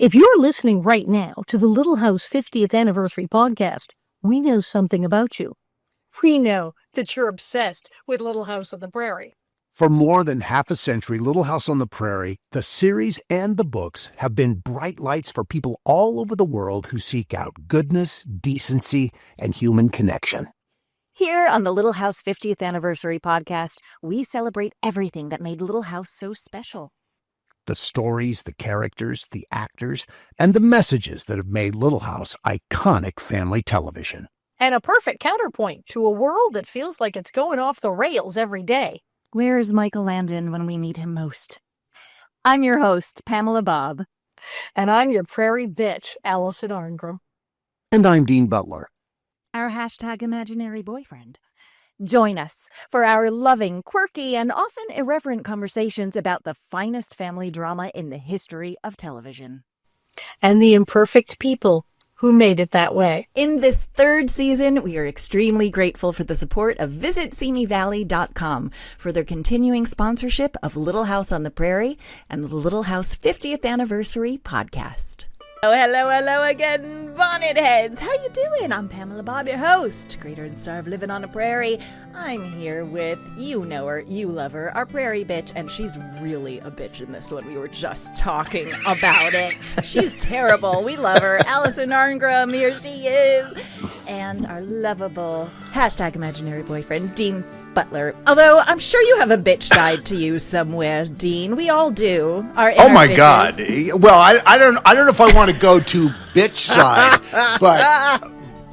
If you're listening right now to the Little House 50th Anniversary podcast, we know something about you. We know that you're obsessed with Little House on the Prairie. For more than half a century, Little House on the Prairie, the series and the books have been bright lights for people all over the world who seek out goodness, decency, and human connection. Here on the Little House 50th Anniversary podcast, we celebrate everything that made Little House so special. The stories, the characters, the actors, and the messages that have made Little House iconic family television. And a perfect counterpoint to a world that feels like it's going off the rails every day. Where is Michael Landon when we need him most? I'm your host, Pamela Bob. And I'm your prairie bitch, Allison Arngrim. And I'm Dean Butler. Our hashtag imaginary boyfriend. Join us for our loving, quirky, and often irreverent conversations about the finest family drama in the history of television. And the imperfect people who made it that way. In this third season, we are extremely grateful for the support of VisitSimiValley.com for their continuing sponsorship of Little House on the Prairie and the Little House 50th Anniversary podcast. Oh, hello again, bonnet heads. How you doing? I'm Pamela Bob, your host, creator and star of Living on a Prairie. I'm here with, you know her, you love her, our prairie bitch, and she's really a bitch in this one. We were just talking about it. She's terrible. We love her. Allison Arngrim, here she is. And our lovable hashtag imaginary boyfriend, Dean Butler. Although I'm sure you have a bitch side to you somewhere, Dean. We all do. Our oh my bitches. God! Well, I don't know if I want to go to bitch side,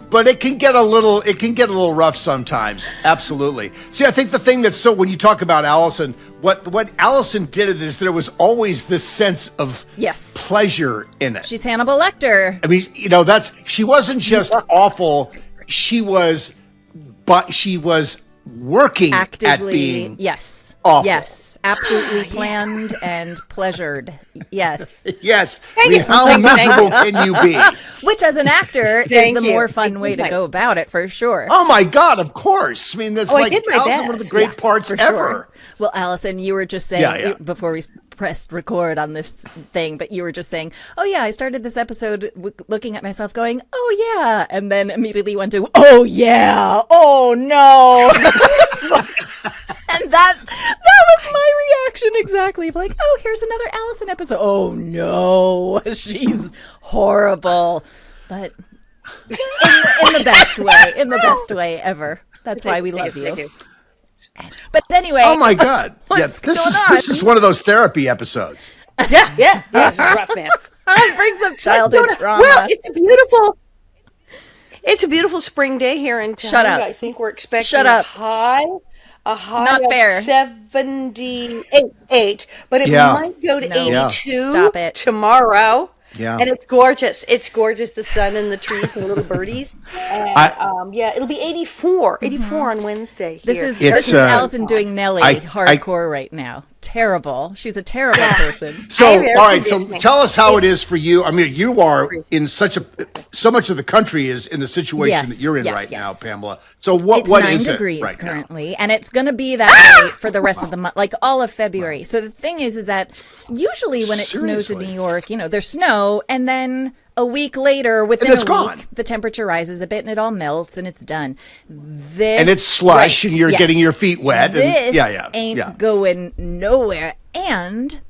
but it can get a little rough sometimes. Absolutely. See, I think the thing that's so when you talk about Allison, what Allison did is there was always this sense of pleasure in it. She's Hannibal Lecter. I mean, she wasn't just awful. She was working actively at being awful. Yes, absolutely planned and pleasured. Yes. Yes. I mean, how miserable can you be? Which, as an actor, is the more fun way to go about it, for sure. Oh my God! Of course. I mean, that's one of the great parts ever. Sure. Well, Allison, you were just saying before we pressed record on this thing, but you were just saying, "Oh yeah, I started this episode looking at myself, going, oh yeah," and then immediately went to, "Oh yeah, oh no." And that was my reaction exactly. Like, oh, here's another Allison episode. Oh no, she's horrible, but in the best way ever. That's why we love you. But anyway, oh my God, this is one of those therapy episodes. Yeah, it's rough, man. It brings up childhood trauma. Well, it's a beautiful spring day here in town. Shut up. I think we're expecting a high Not of fair. 78, but it might go to 82 Stop it. tomorrow. Yeah. And it's gorgeous. It's gorgeous, the sun and the trees and the little birdies. And it'll be 84 on Wednesday here. This is Allison doing Nelly hardcore right now. Terrible. She's a terrible person. So, all right. So, tell us how it is for you. I mean, you are in so much of the country is in the situation that you're in right now, Pamela. So, what is it? It's 9 degrees right currently, and it's going to be that way for the rest of the month, like all of February. So the thing is that usually when it snows in New York, there's snow, and then a week later, within a week, the temperature rises a bit and it all melts and it's done. And it's slush and you're getting your feet wet. This ain't going nowhere. And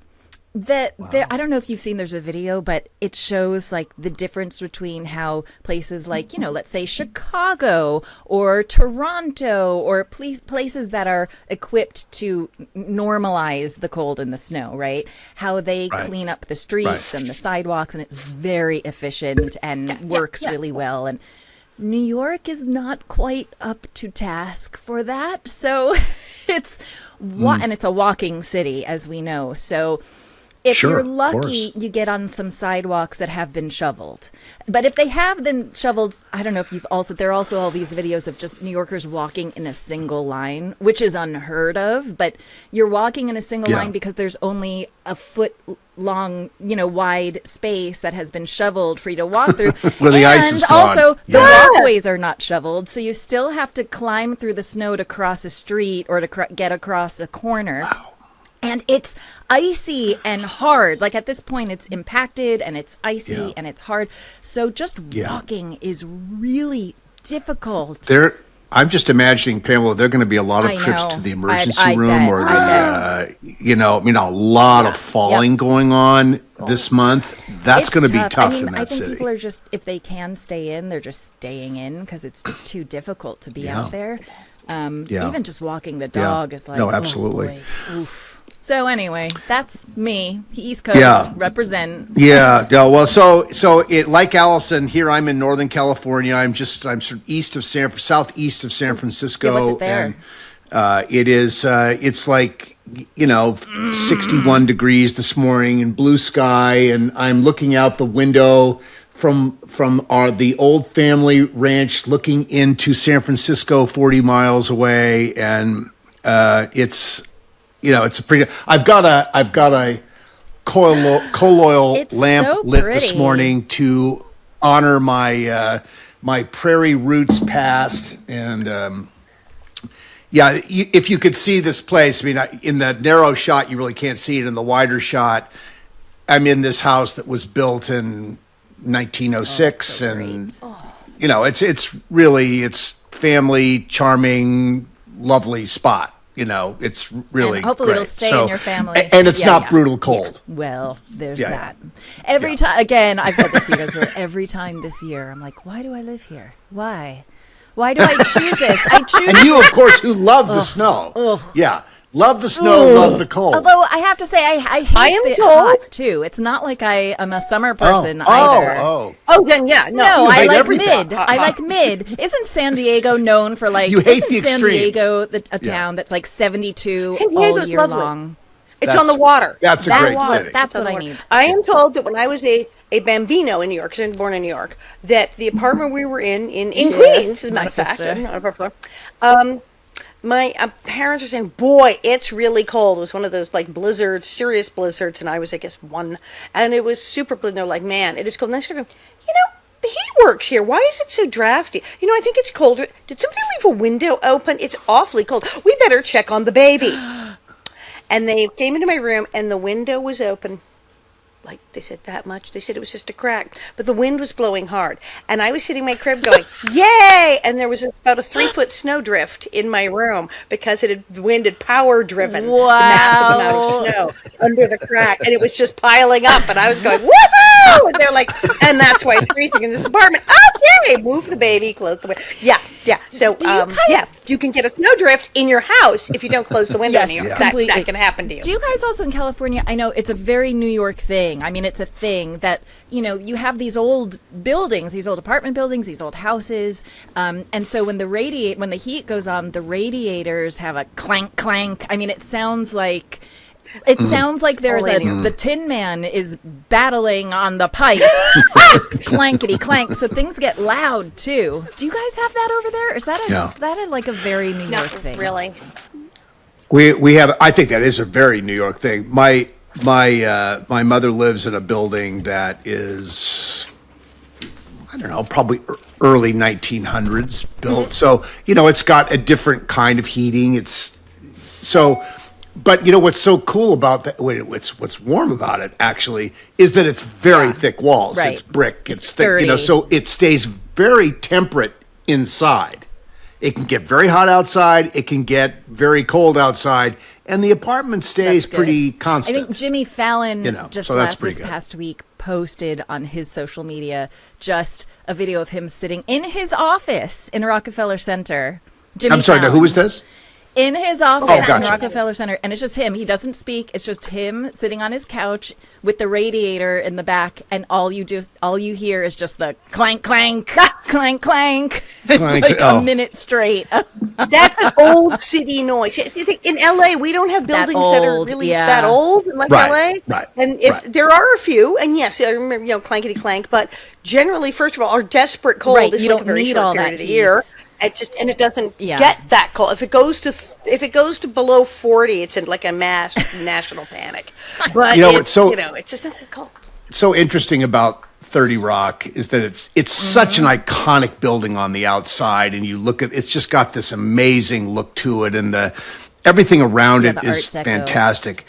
I don't know if you've seen, there's a video, but it shows like the difference between how places like, let's say Chicago or Toronto or places that are equipped to normalize the cold and the snow, right? How they clean up the streets and the sidewalks, and it's very efficient and works really well. And New York is not quite up to task for that. So it's and it's a walking city, as we know. So if you're lucky, you get on some sidewalks that have been shoveled. But if they have been shoveled, I don't know if there are also all these videos of just New Yorkers walking in a single line, which is unheard of. But you're walking in a single line because there's only a foot long, wide space that has been shoveled for you to walk through. Where the ice is gone. And also, the walkways are not shoveled, so you still have to climb through the snow to cross a street or to get across a corner. Wow. And it's icy and hard. Like at this point, it's impacted and it's icy and it's hard. So just walking is really difficult. I'm just imagining, Pamela, there are going to be a lot of trips to the emergency room, or a lot of falling going on this month. That's going to be tough in that city. I think people are just, if they can stay in, they're just staying in because it's just too difficult to be out there. Even just walking the dog is like, absolutely. Oh boy. Oof. So anyway, that's me, East Coast, represent. Well, so like Allison, here I'm in Northern California. I'm sort of southeast of San Francisco. What's it there? And it's like 61 degrees this morning and blue sky, and I'm looking out the window from the old family ranch, looking into San Francisco, 40 miles away, and it's a pretty. I've got a coal oil lamp lit this morning to honor my my Prairie roots past, and if you could see this place, I mean, in the narrow shot you really can't see it. In the wider shot, I'm in this house that was built in 1906, it's family, charming, lovely spot. It's really and hopefully great. It'll stay in your family. And it's not brutal cold. Yeah. Well, there's that. Every time, again, I've said this to you guys before, every time this year, I'm like, why do I live here? Why? Why do I choose this? I choose. And you, of course, who love the snow. Yeah. Love the snow, love the cold. Although I have to say, I hate the hot too. It's not like I am a summer person either. Then no. I like mid. I like mid. Isn't San Diego known for like? You hate the San extremes. Diego, a town that's like 72 San all Diego's year lovely. long. It's on the water. That's a great city. That's what I need. I am told that when I was a bambino in New York, because I was born in New York, that the apartment we were in Queens, as a matter of fact, sister. not our floor, my parents were saying, boy, it's really cold. It was one of those like blizzards, serious blizzards, and I was, I guess, one. And it was super blizzard. And they're like, man, it is cold. And I started going, the heat works here. Why is it so drafty? I think it's colder. Did somebody leave a window open? It's awfully cold. We better check on the baby. And they came into my room, and the window was open. Like, they said that much. They said it was just a crack. But the wind was blowing hard. And I was sitting in my crib going, yay! And there was about a 3-foot snowdrift in my room because the wind had power driven the massive amount of snow under the crack. And it was just piling up. And I was going, woohoo! And they're like, and that's why it's freezing in this apartment. Okay, move the baby, close the window. Yeah. So, you can get a snowdrift in your house if you don't close the window in New York. That can happen to you. Do you guys also in California, I know it's a very New York thing. I mean, it's a thing that, you have these old buildings, these old apartment buildings, these old houses. And so when the heat goes on, the radiators have a clank, clank. I mean, it sounds like there's the Tin Man is battling on the pipe, just clankety clank. So things get loud too. Do you guys have that over there? Or is that like a very New York thing? Really. We have. I think that is a very New York thing. My mother lives in a building that is, I don't know, probably early 1900s built. So it's got a different kind of heating. But what's so cool about that? What's warm about it actually is that it's very thick walls. Right. It's brick. It's thick. sturdy. So it stays very temperate inside. It can get very hot outside. It can get very cold outside, and the apartment stays pretty constant. I think Jimmy Fallon this good. past week posted on his social media just a video of him sitting in his office in Rockefeller Center. I'm sorry. Now, who was this? In his office gotcha. in Rockefeller Center, and it's just him. He doesn't speak. It's just him sitting on his couch with the radiator in the back, and all you hear is just the clank, clank, clank, clank. It's like a minute straight. That's an old city noise. In LA, we don't have buildings that are really that old, like LA. Right. And there are a few, and yes, I remember, clankety clank, but generally, first of all, our desperate cold is like a very short period of the year. It doesn't get that cold. If it goes to below 40, it's in like a mass national panic. But it's just not that cold. So interesting about 30 Rock is that it's such an iconic building on the outside, and you look at it's just got this amazing look to it, and everything around Yeah, it the is Art Deco. fantastic.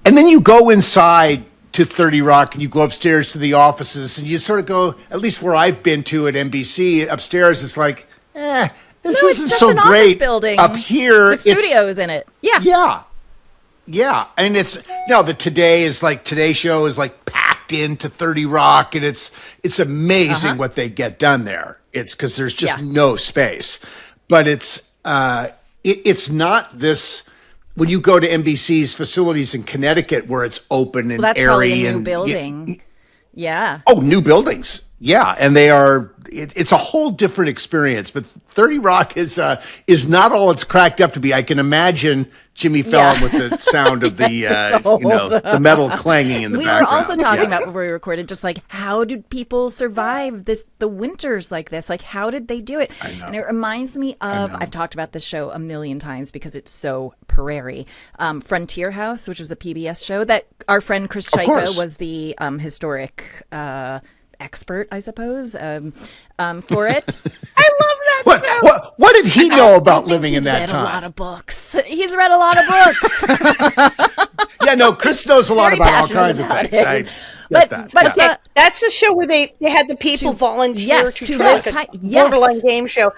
And then you go inside to 30 Rock and you go upstairs to the offices and you sort of go, at least where I've been to at NBC, upstairs, it's like, this No, it's isn't just so an office great. building Up here, with studios in it. Yeah. Yeah. And it's, the Today Show is like packed into 30 Rock and it's amazing what they get done there. It's because there's just no space. But it's not this. When you go to NBC's facilities in Connecticut, where it's open and That's airy probably a new and building. Yeah. Oh, new buildings. Yeah, and they are. It's a whole different experience. But 30 Rock is not all it's cracked up to be. I can imagine Jimmy Fallon with the sound of the the metal clanging in the background. We were also talking about before we recorded, just like how did people survive the winters like this? Like how did they do it? I know. And it reminds me of I've talked about this show a million times because it's so Prairie. Frontier House, which was a PBS show that our friend Chris Chaika was the historic expert, I suppose, for it. I love that. What did he know about living in that He's time? read a lot of books. He's read a lot of books. Yeah, no, Chris knows a lot Very about all passionate kinds of about things. it. I get But that. but Yeah. That's the show where they had the people volunteer to try live like a yes. borderline game show.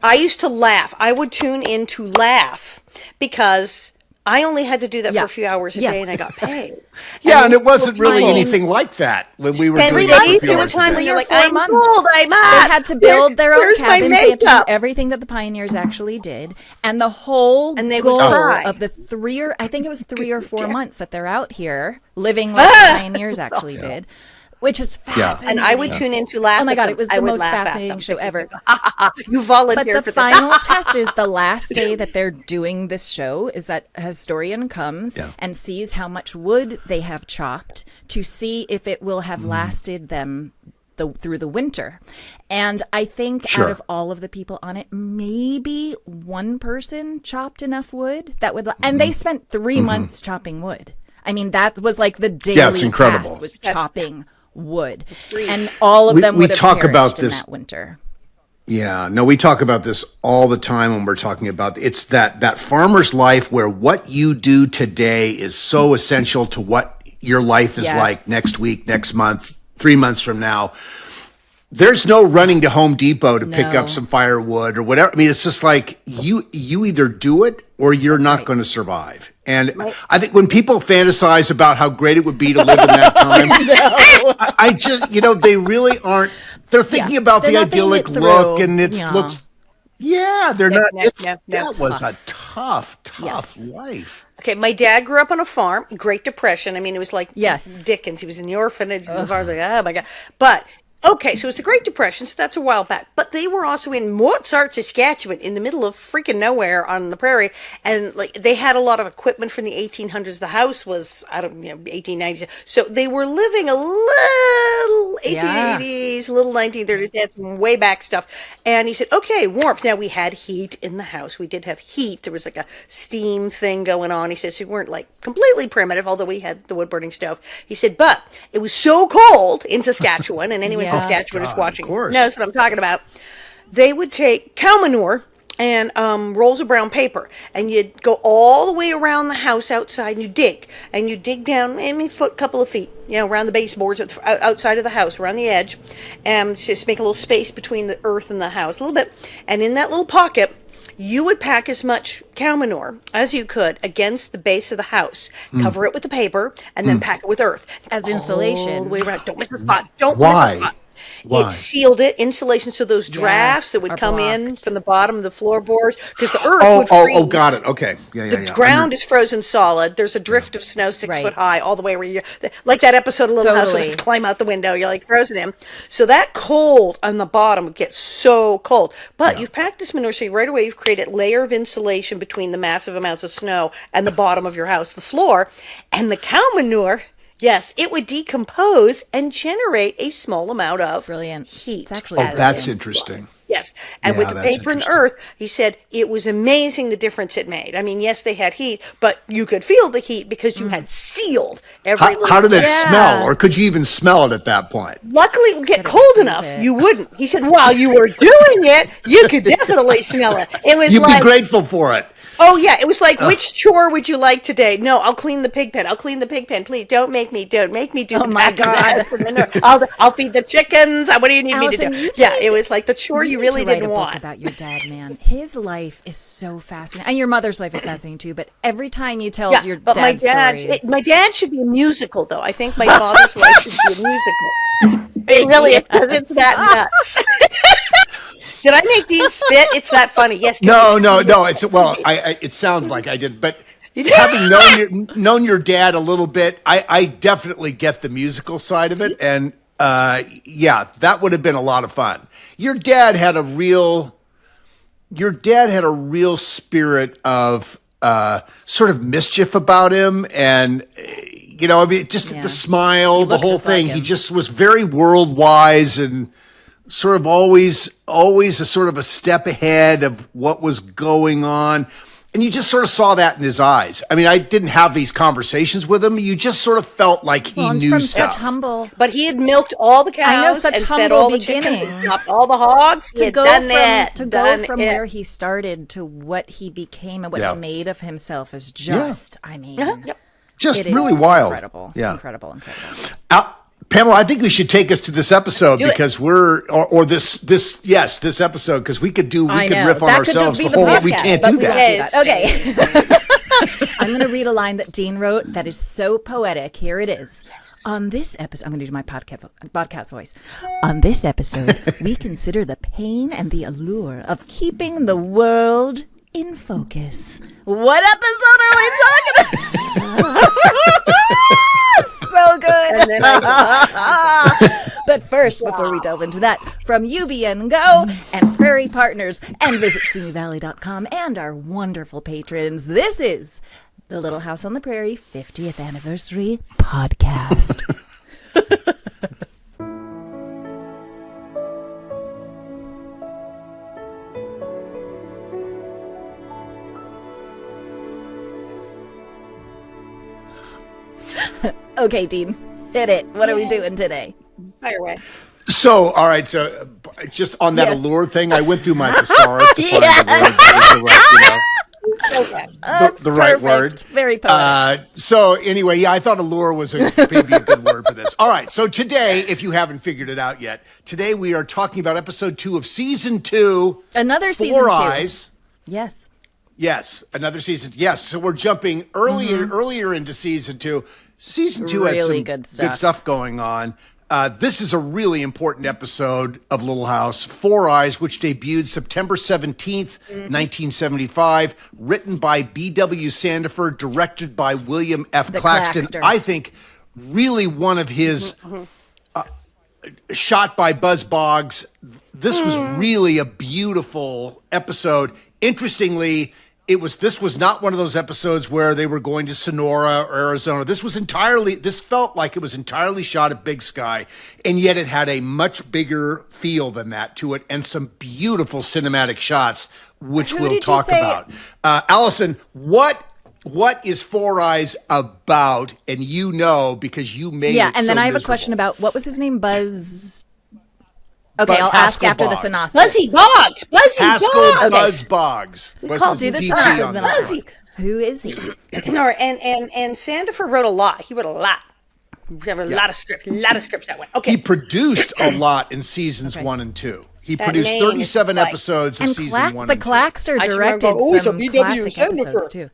I used to laugh. I would tune in to laugh because I only had to do that for a few hours a day and I got paid. Yeah, and it wasn't really anything like that when we were doing it for a few There hours was a time day. when you're like, 4 I'm months. cold, I'm They hot. had to build their own Where's my cabins. They had to do makeup? everything that the pioneers actually did. And the whole And they would goal cry. of the 3 or 4 months that they're out here living like the pioneers actually did, which is fascinating. And I would tune in to laugh. Oh my at God, them. it was I the would most laugh at fascinating them. show ever. You But volunteered the for this. final test is the last day that they're doing this show is that a historian comes and sees how much wood they have chopped to see if it will have lasted them through the winter. And I think out of all of the people on it, maybe one person chopped enough wood that would, and they spent 3 months chopping wood. I mean, that was like the daily incredible. task was chopping wood, and all of them we would have talk perished about in this- that winter. Yeah, no, we talk about this all the time when we're talking about it's that farmer's life where what you do today is so essential to what your life is like next week, next month, 3 months from now. There's no running to Home Depot to pick up some firewood or whatever. I mean, it's just like you either do it or you're not going to survive. And I think when people fantasize about how great it would be to live in that time, I just, they really aren't. They're thinking about They're the not thinking idyllic it look, through. and it Yeah. looks. Yeah, they're not. That was a tough Yes. life. Okay, my dad grew up on a farm, Great Depression. I mean, it was like Yes. Dickens. He was in the orphanage. And I was like, oh my God. But, okay, so it was the Great Depression, so that's a while back. But they were also in Mozart, Saskatchewan, in the middle of freaking nowhere on the prairie. And like they had a lot of equipment from the 1800s. The house was, 1890s. So they were living a little 1880s, little 1930s. They had some way back stuff. And he said, okay, warmth. Now, we had heat in the house. We did have heat. There was like a steam thing going on. He says we weren't like completely primitive, although we had the wood burning stove. He said, but it was so cold in Saskatchewan, and anyone in Saskatchewan is watching knows what I'm talking about. They would take cow manure and rolls of brown paper, and you'd go all the way around the house outside, and you dig down maybe a couple of feet, around the baseboards outside of the house, around the edge, and just make a little space between the earth and the house, a little bit. And in that little pocket, you would pack as much cow manure as you could against the base of the house, cover it with the paper, and then pack it with earth. As insulation. All the way around. Don't miss the spot. Don't Why? miss the spot. Why? It sealed it, insulation, so those drafts that would are come in blocked. from the bottom of the floorboards, because the earth would freeze. Oh, got it. Okay. Yeah. The ground is frozen solid. There's a drift of snow 6 foot high all the way where like that episode of Little House where you have to climb out the window. You're like frozen in. So that cold on the bottom would get so cold. But you've packed this manure, so right away you've created a layer of insulation between the massive amounts of snow and the bottom of your house, the floor. And the cow manure, yes, it would decompose and generate a small amount of heat. It's actually that's interesting. Yes. And with the paper and earth, he said it was amazing the difference it made. I mean, yes, they had heat, but you could feel the heat because you had sealed every little. How did it smell? Or could you even smell it at that point? Luckily, it would get cold enough. You wouldn't. He said, while you were doing it, you could definitely smell it. It was You'd like, be grateful for it. Oh yeah, it was like, which chore would you like today? No, I'll clean the pig pen. I'll clean the pig pen. Please don't make me do the my back of the house. I'll feed the chickens. What do you need Allison, me to do? Yeah, it was like the chore you really need to write didn't a book want. about your dad, man. His life is so fascinating, and your mother's life is fascinating too. But every time you tell your but dad's stories, my dad should be a musical, though. I think my father's life should be a musical. It really is. It's that nuts. Did I make Dean spit? It's that funny. Yes. No. It's it sounds like I did, but having known your dad a little bit, I definitely get the musical side of it, and that would have been a lot of fun. Your dad had a real spirit of sort of mischief about him, and the smile, the whole thing. He just was very world wise and sort of always a sort of a step ahead of what was going on. And you just sort of saw that in his eyes. I mean, I didn't have these conversations with him. You just sort of felt like he knew from stuff. Such humble, but he had milked all the cows such and fed all the chickens, and all the hogs. To go from where he started to what he became and what he made of himself is just, just really wild. Incredible. Yeah. Incredible. Pamela, I think we should take us to this episode because this episode, because we could riff on ourselves the whole. We can't do that. Okay. I'm going to read a line that Dean wrote that is so poetic. Here it is. On this episode, I'm going to do my podcast voice. On this episode, we consider the pain and the allure of keeping the world in focus. What episode are we talking about? So good. But first, before we delve into that, from UBN Go and Prairie Partners, and visit simivalley.com and our wonderful patrons, this is the Little House on the Prairie 50th Anniversary Podcast. Okay, Dean, hit it. What are we doing today? Fire away. So, all right. So, just on that allure thing, I went through my thesaurus to find the right word. Very poetic. So, anyway, I thought allure was maybe a good word for this. All right. So, today, if you haven't figured it out yet, today we are talking about episode 2 of season 2. Another season 2. Four Eyes. Yes. Yes, another season. Yes, so we're jumping earlier into season 2. Season 2 had some good stuff going on. This is a really important episode of Little House, Four Eyes, which debuted September 17th, 1975, written by B.W. Sandefur, directed by William F. Claxton. I think really one of his shot by Buzz Boggs. This was really a beautiful episode. Interestingly, this was not one of those episodes where they were going to Sonora or Arizona. This felt like it was entirely shot at Big Sky, and yet it had a much bigger feel than that to it, and some beautiful cinematic shots, which we'll talk about. Allison, what is Four Eyes about? And because you made it. Yeah, and then I have miserable. a question about, what was his name? Buzz. Okay, I'll ask after the synopsis. Buzzy Boggs. Buzz Boggs. I'll do the synopsis. Who is he? Okay. No, and Sandefur wrote a lot. He wrote a lot. We have a lot of scripts that went. Okay. He produced a lot in seasons 1 and 2. He produced 37 episodes of season 1 and 2. But Claxter directed some classic episodes too.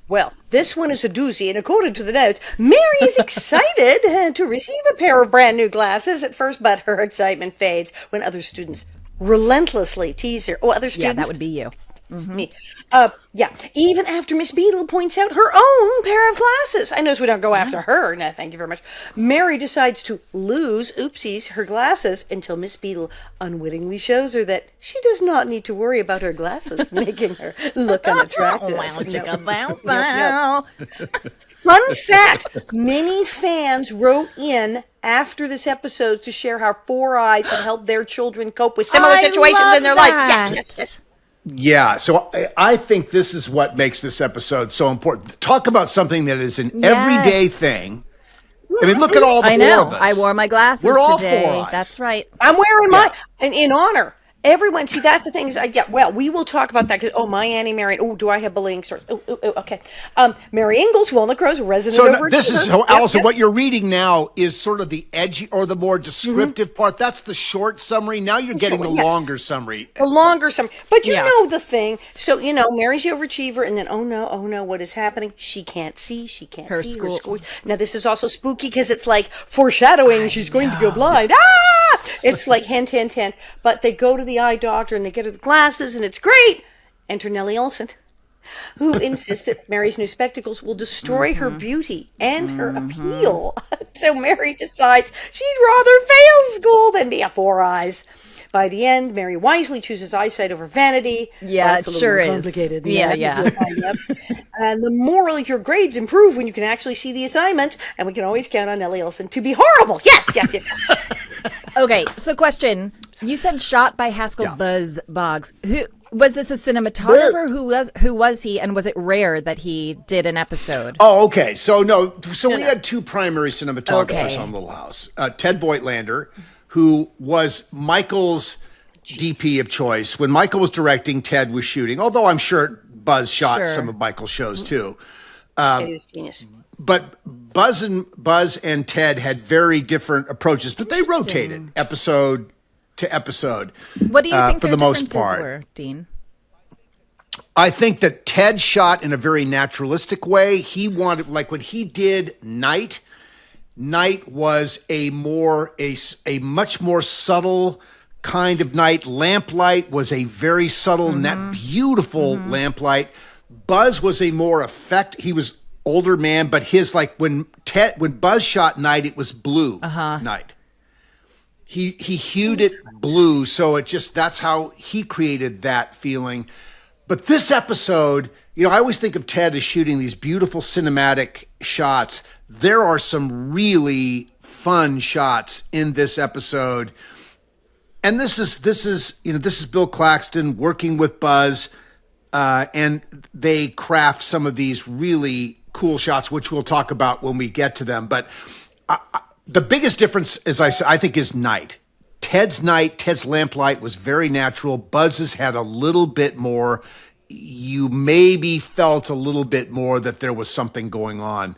Well, this one is a doozy, and according to the notes, Mary is excited to receive a pair of brand new glasses at first, but her excitement fades when other students relentlessly tease her. Oh, other students? Yeah, that would be you. Me. Even after Miss Beadle points out her own pair of glasses. I notice we don't go after her. No, thank you very much. Mary decides to lose, her glasses until Miss Beadle unwittingly shows her that she does not need to worry about her glasses making her look unattractive. Fun fact, many fans wrote in after this episode to share how Four Eyes had helped their children cope with similar situations in their life. Yes. Yeah, so I think this is what makes this episode so important. Talk about something that is an everyday thing. I mean, look at all the four of us. I wore my glasses We're all today. Four Eyes. That's right. I'm wearing mine in honor. Everyone, see, that's the thing is, well, we will talk about that. 'Cause, my Auntie Marion. Oh, do I have bullying stories? Okay. Mary Ingalls, Walnut Grove, resident So overachiever. this is Allison. What you're reading now is sort of the edgy or the more descriptive part. That's the short summary. Now you're getting the longer summary. The longer summary. But you know the thing. So Mary's the overachiever, and then oh no, what is happening? She can't see. She can't Her see school. Now this is also spooky because it's like foreshadowing. She's going to go blind. Ah! It's like hint. But they go to the eye doctor and they get her the glasses, and it's great. Enter Nellie Oleson, who insists that Mary's new spectacles will destroy her beauty and her appeal. So Mary decides she'd rather fail school than be a Four Eyes. By the end, Mary wisely chooses eyesight over vanity. Yeah, It's a it little sure more is. complicated. Yeah. Yep. And the more your grades improve when you can actually see the assignment, and we can always count on Nellie Oleson to be horrible. Yes. Okay, so question. You said shot by Haskell Buzz Boggs. Who was this, a cinematographer? Who was he, and was it rare that he did an episode? Oh, okay. So we had two primary cinematographers on Little House. Ted Voigtlander, who was Michael's DP of choice. When Michael was directing, Ted was shooting, although I'm sure Buzz shot some of Michael's shows too. He was genius. But Buzz and Ted had very different approaches, but they rotated episode to episode. What do you think for their the most differences part were, Dean? I think that Ted shot in a very naturalistic way. He wanted, like when he did Night was a much more subtle kind of night. Lamplight was a very subtle, beautiful lamplight. Buzz was a more he was older man, but his, like when Buzz shot Night, it was blue night. He hued it blue, so that's how he created that feeling. But this episode, I always think of Ted as shooting these beautiful cinematic shots. There are some really fun shots in this episode. And this is Bill Claxton working with Buzz, and they craft some of these really cool shots, which we'll talk about when we get to them. But the biggest difference, as I think, is Night. Ted's lamplight was very natural. Buzz's had a little bit more. You maybe felt a little bit more that there was something going on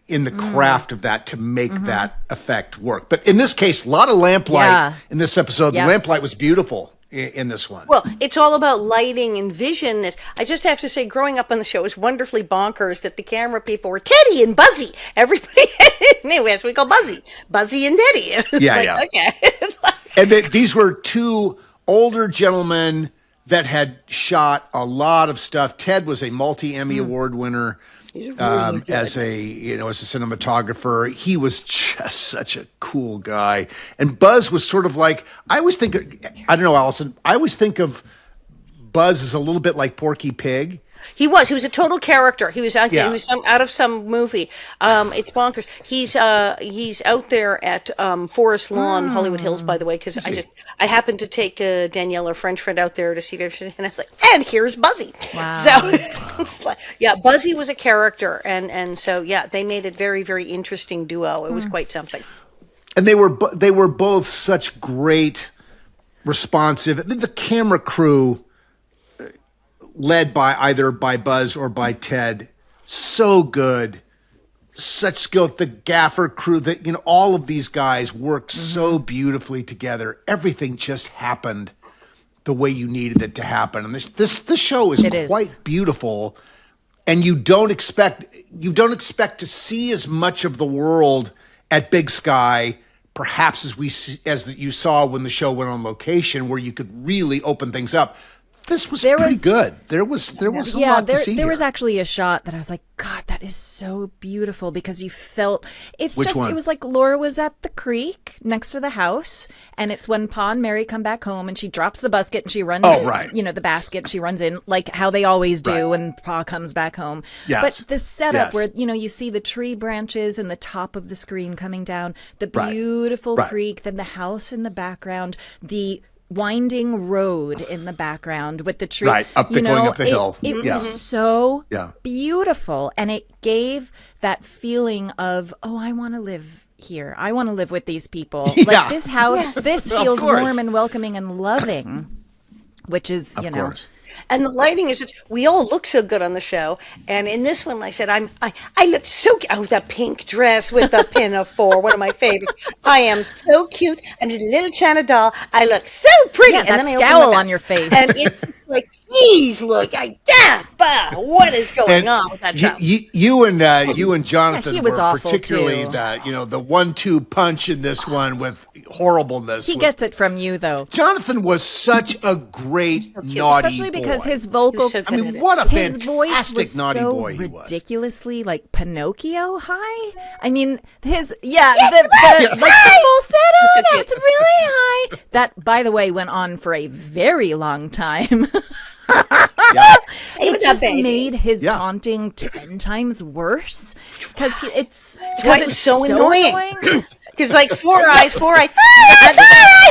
in the craft of that to make that effect work. But in this case, a lot of lamplight in this episode. Yes. The lamplight was beautiful in this one. Well, it's all about lighting and vision. I just have to say, growing up on the show was wonderfully bonkers that the camera people were Teddy and Buzzy. Everybody, anyway, that's what we call Buzzy and Teddy. Yeah. Okay. And these were two older gentlemen that had shot a lot of stuff. Ted was a multi-Emmy Award winner. As a cinematographer. He was just such a cool guy. And Buzz was sort of like, I always think Allison, I always think of Buzz as a little bit like Porky Pig. He was a total character. He was out. He was out of some movie. It's bonkers. He's out there at Forest Lawn, Hollywood Hills, by the way, because I happened to take Danielle, our French friend, out there to see if and I was like, and here's Buzzy. Wow. So it's like, Buzzy was a character, and so they made it very, very interesting duo. It was quite something. And they were both such great, responsive. The camera crew, led by either by Buzz or by Ted, so good, such skill. The gaffer crew, all of these guys worked so beautifully together. Everything just happened the way you needed it to happen. And this show is quite beautiful, and you don't expect to see as much of the world at Big Sky, perhaps as you saw when the show went on location, where you could really open things up. This was pretty good. There was a lot to see. There was actually a shot that I was like, God, that is so beautiful, because you felt it was like Laura was at the creek next to the house, and it's when Pa and Mary come back home and she drops the basket and she runs the basket, she runs in like how they always do when Pa comes back home. Yes. But the setup where you see the tree branches and the top of the screen coming down, the beautiful creek, then the house in the background, the winding road in the background with the tree, going up the hill. It was so beautiful, and it gave that feeling of, I want to live here. I want to live with these people. Yeah. Like this house, this feels course. warm and welcoming and loving, which is, Of you know. course. And the lighting is just, we all look so good on the show. And in this one, I said, I looked so cute. Oh, the pink dress with the pinafore, one of my favorites. I am so cute. I'm just a little China doll. I look so pretty. Yeah, and that then I opened scowl my on mouth. your face. And it's like, geez, look, what is going And on with that show? you and Jonathan he was were awful, particularly too. the 1-2 punch in this one with horribleness. He gets it from you, though. Jonathan was such a great naughty Especially because boy. his vocal, so I good mean, at it. what a his voice fantastic was naughty so boy he was. ridiculously like Pinocchio high. I mean, his the falsetto, So cute. that's really high. That, by the way, went on for a very long time. Yeah. Even It that just baby. made his Yeah. taunting 10 times worse because it's so annoying. annoying. Because like four eyes.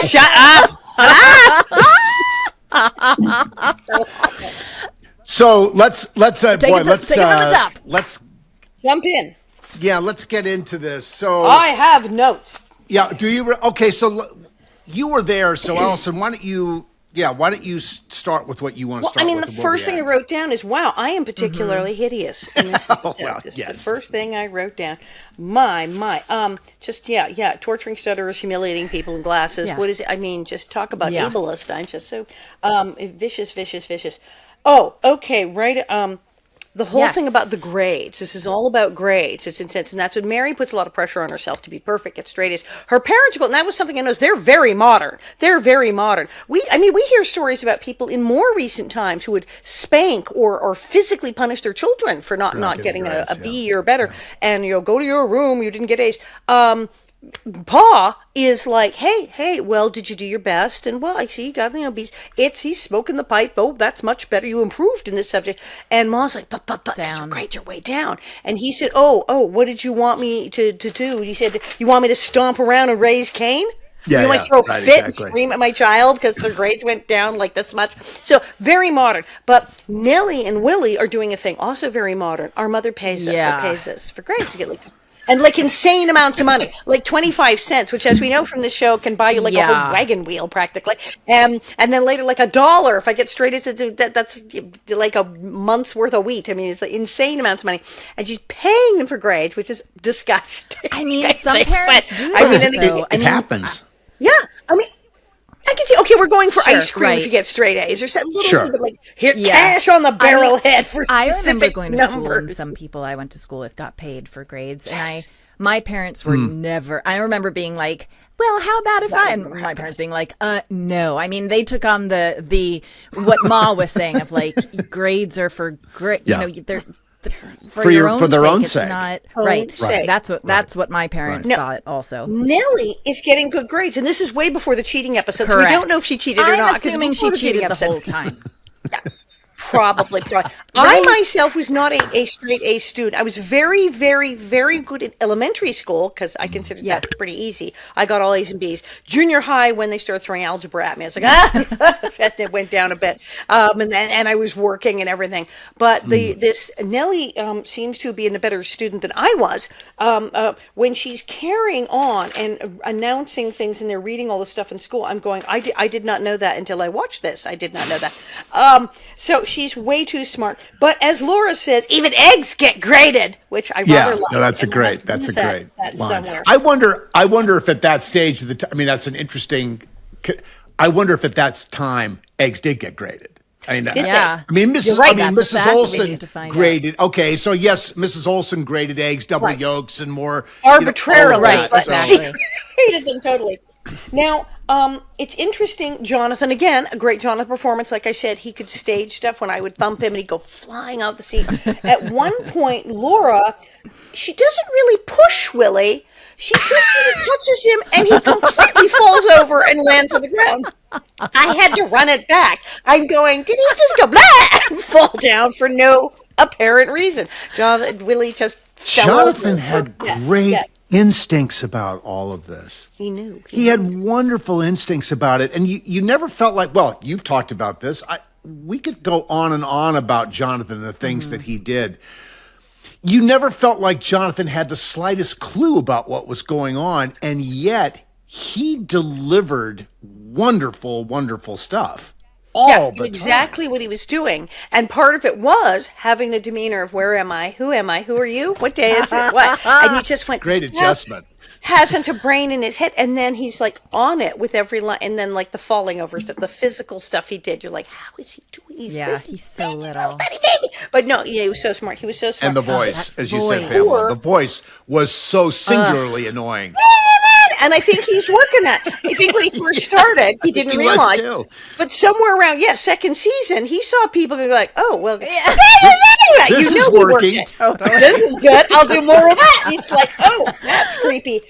Shut up. So let's Take it to the top. let's Jump in. let's get into this. So I have notes. yeah, do you okay? So you were there. So Allison, why don't you start with what you want to Well, start I mean, with? the and we'll first thing I react. wrote down is, wow, I am particularly hideous in this episode. well, This is yes. the first thing I wrote down. Torturing stutterers, humiliating people in glasses. Yeah. What is it? I mean, just talk about Yeah. ableist. I'm just so vicious. Oh, okay, right. The whole thing about the Yes. grades. This is all about grades. It's intense, and that's when Mary puts a lot of pressure on herself to be perfect, get straight A's. Her parents go, and that was something I noticed. They're very modern. We hear stories about people in more recent times who would spank or physically punish their children for not getting a grades, B or better, and go to your room. You didn't get A's. Pa is like, hey, well, did you do your best? And well, I see you got B's. He's smoking the pipe. Oh, that's much better. You improved in this subject. And Ma's like, but your grades are way down. And he said, oh, what did you want me to do? He said, you want me to stomp around and raise Cain? Yeah, you want yeah, to throw a right, fit and exactly. scream at my child because their grades went down like this much? So very modern. But Nellie and Willy are doing a thing also very modern. Our mother pays us for grades. You get like insane amounts of money, like 25 cents, which, as we know from this show, can buy you like a whole wagon wheel practically. And then later, like $1 if I get straight into that's like a month's worth of wheat. I mean, it's like insane amounts of money, and she's paying them for grades, which is disgusting. I mean, some parents do I mean, that, and though. It happens. yeah, I mean. I can see. Okay, we're going for Sure, ice cream if right. you get straight A's, or something little Sure. something like here, Yeah. cash on the barrel head for I specific remember going to school, and numbers. some people I went to school with got paid for grades, and my parents were never. I remember being like, "Well, how about if I?" And my parents being like, no." I mean, they took on the what Ma was saying of like grades are for grade. Yeah. You know, they're for For your your- own for their sake. own It's sake. not Own right. sake. That's what my parents No. thought also. Nellie is getting good grades, and this is way before the cheating episode, so we Correct. don't know if she cheated or I'm not. 'cause assuming before she cheated the episode- whole time. Probably. I myself was not a straight A student. I was very, very, very good in elementary school because I considered that pretty easy. I got all A's and B's. Junior high, when they started throwing algebra at me, I was like, and it went down a bit. And I was working and everything. But this Nellie seems to be a better student than I was. When she's carrying on and announcing things and they're reading all the stuff in school, I'm going, I did not know that until I watched this. I did not know that. So she's way too smart. But as Laura says, even eggs get graded, which I rather like. No, that's a And great. I'll That's a use great that line. somewhere. I wonder if at that stage of the I mean, that's an interesting. I wonder if at that time eggs did get graded. I mean, Did they? Yeah. I mean, Mrs. You're right. I mean, That's a Mrs. fact we Olson need to find graded. Okay, so yes, Mrs. Olson graded eggs, double Right. yolks, and more Arbitrarily, all of that, but so- exactly. she graded them totally. Now, it's interesting. Jonathan, again, a great Jonathan performance. Like I said, he could stage stuff when I would thump him and he'd go flying out the seat. At one point, Laura, she doesn't really push Willy. She just really touches him and he completely falls over and lands on the ground. I had to run it back. I'm going, did he just go blah and fall down for no apparent reason? Willy just fell over. Jonathan had Yes, great yes. instincts about all of this. He knew. He had wonderful instincts about it, and you never felt like. Well, you've talked about this. We could go on and on about Jonathan and the things that he did. you never felt like Jonathan had the slightest clue about what was going on, and yet he delivered wonderful, wonderful stuff. All the exactly time. what he was doing. And part of it was having the demeanor of where am I? Who am I? Who are you? What day is it? What? And you just went, Great adjustment. Hasn't a brain in his head. And then he's like on it with every line. And then like the falling over stuff, the physical stuff he did. You're like, how is he doing? He's so little. Baby. But no, yeah, he was so smart. He was so smart. And the voice, as you said, voice. Pamela, the voice was so singularly annoying. And I think he's working at it. I think when he first started, he didn't he was realize. too. But somewhere around, second season, he saw people go like, oh, well, This you is know he worked working. it. This is good. I'll do more of that. It's like, oh, that's creepy.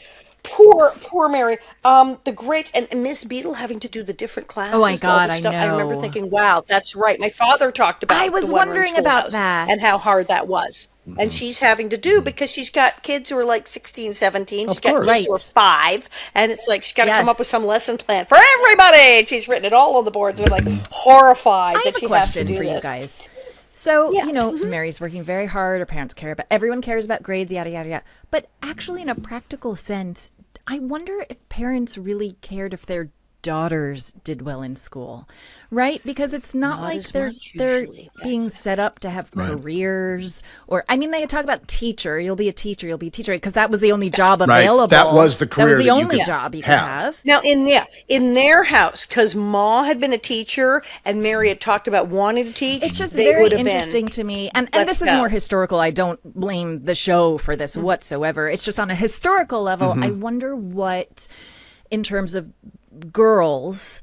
Poor Mary. The great and Miss Beadle having to do the different classes. Oh my all God, the I stuff. I remember know. thinking, wow, that's right. My father talked about. I was the one-room wondering about schoolhouse that. and how hard that was. And she's having to do because she's got kids who are like 16, 17. She's got course. kids who are 5. And it's like she's got to come up with Yes. some lesson plan for everybody. And she's written it all on the boards. And I'm like horrified I that have a she has to question do for you this. guys. So, Yeah. Mary's working very hard. Her parents care about, everyone cares about grades, yada, yada, yada. But actually, in a practical sense, I wonder if parents really cared if their daughters did well in school, right? Because it's not like as they're much they're usually, but- being set up to have careers, or I mean, they talk about teacher. You'll be a teacher. You'll be a teacher because that was the only job Right. available. That was the career That was the that you only could job you could have. have. Now, in their house, because Ma had been a teacher and Mary had talked about wanting to teach, It's just they very would have interesting been, to me. And "Let's this is go." more historical. I don't blame the show for this whatsoever. It's just on a historical level. I wonder what, in terms of girls,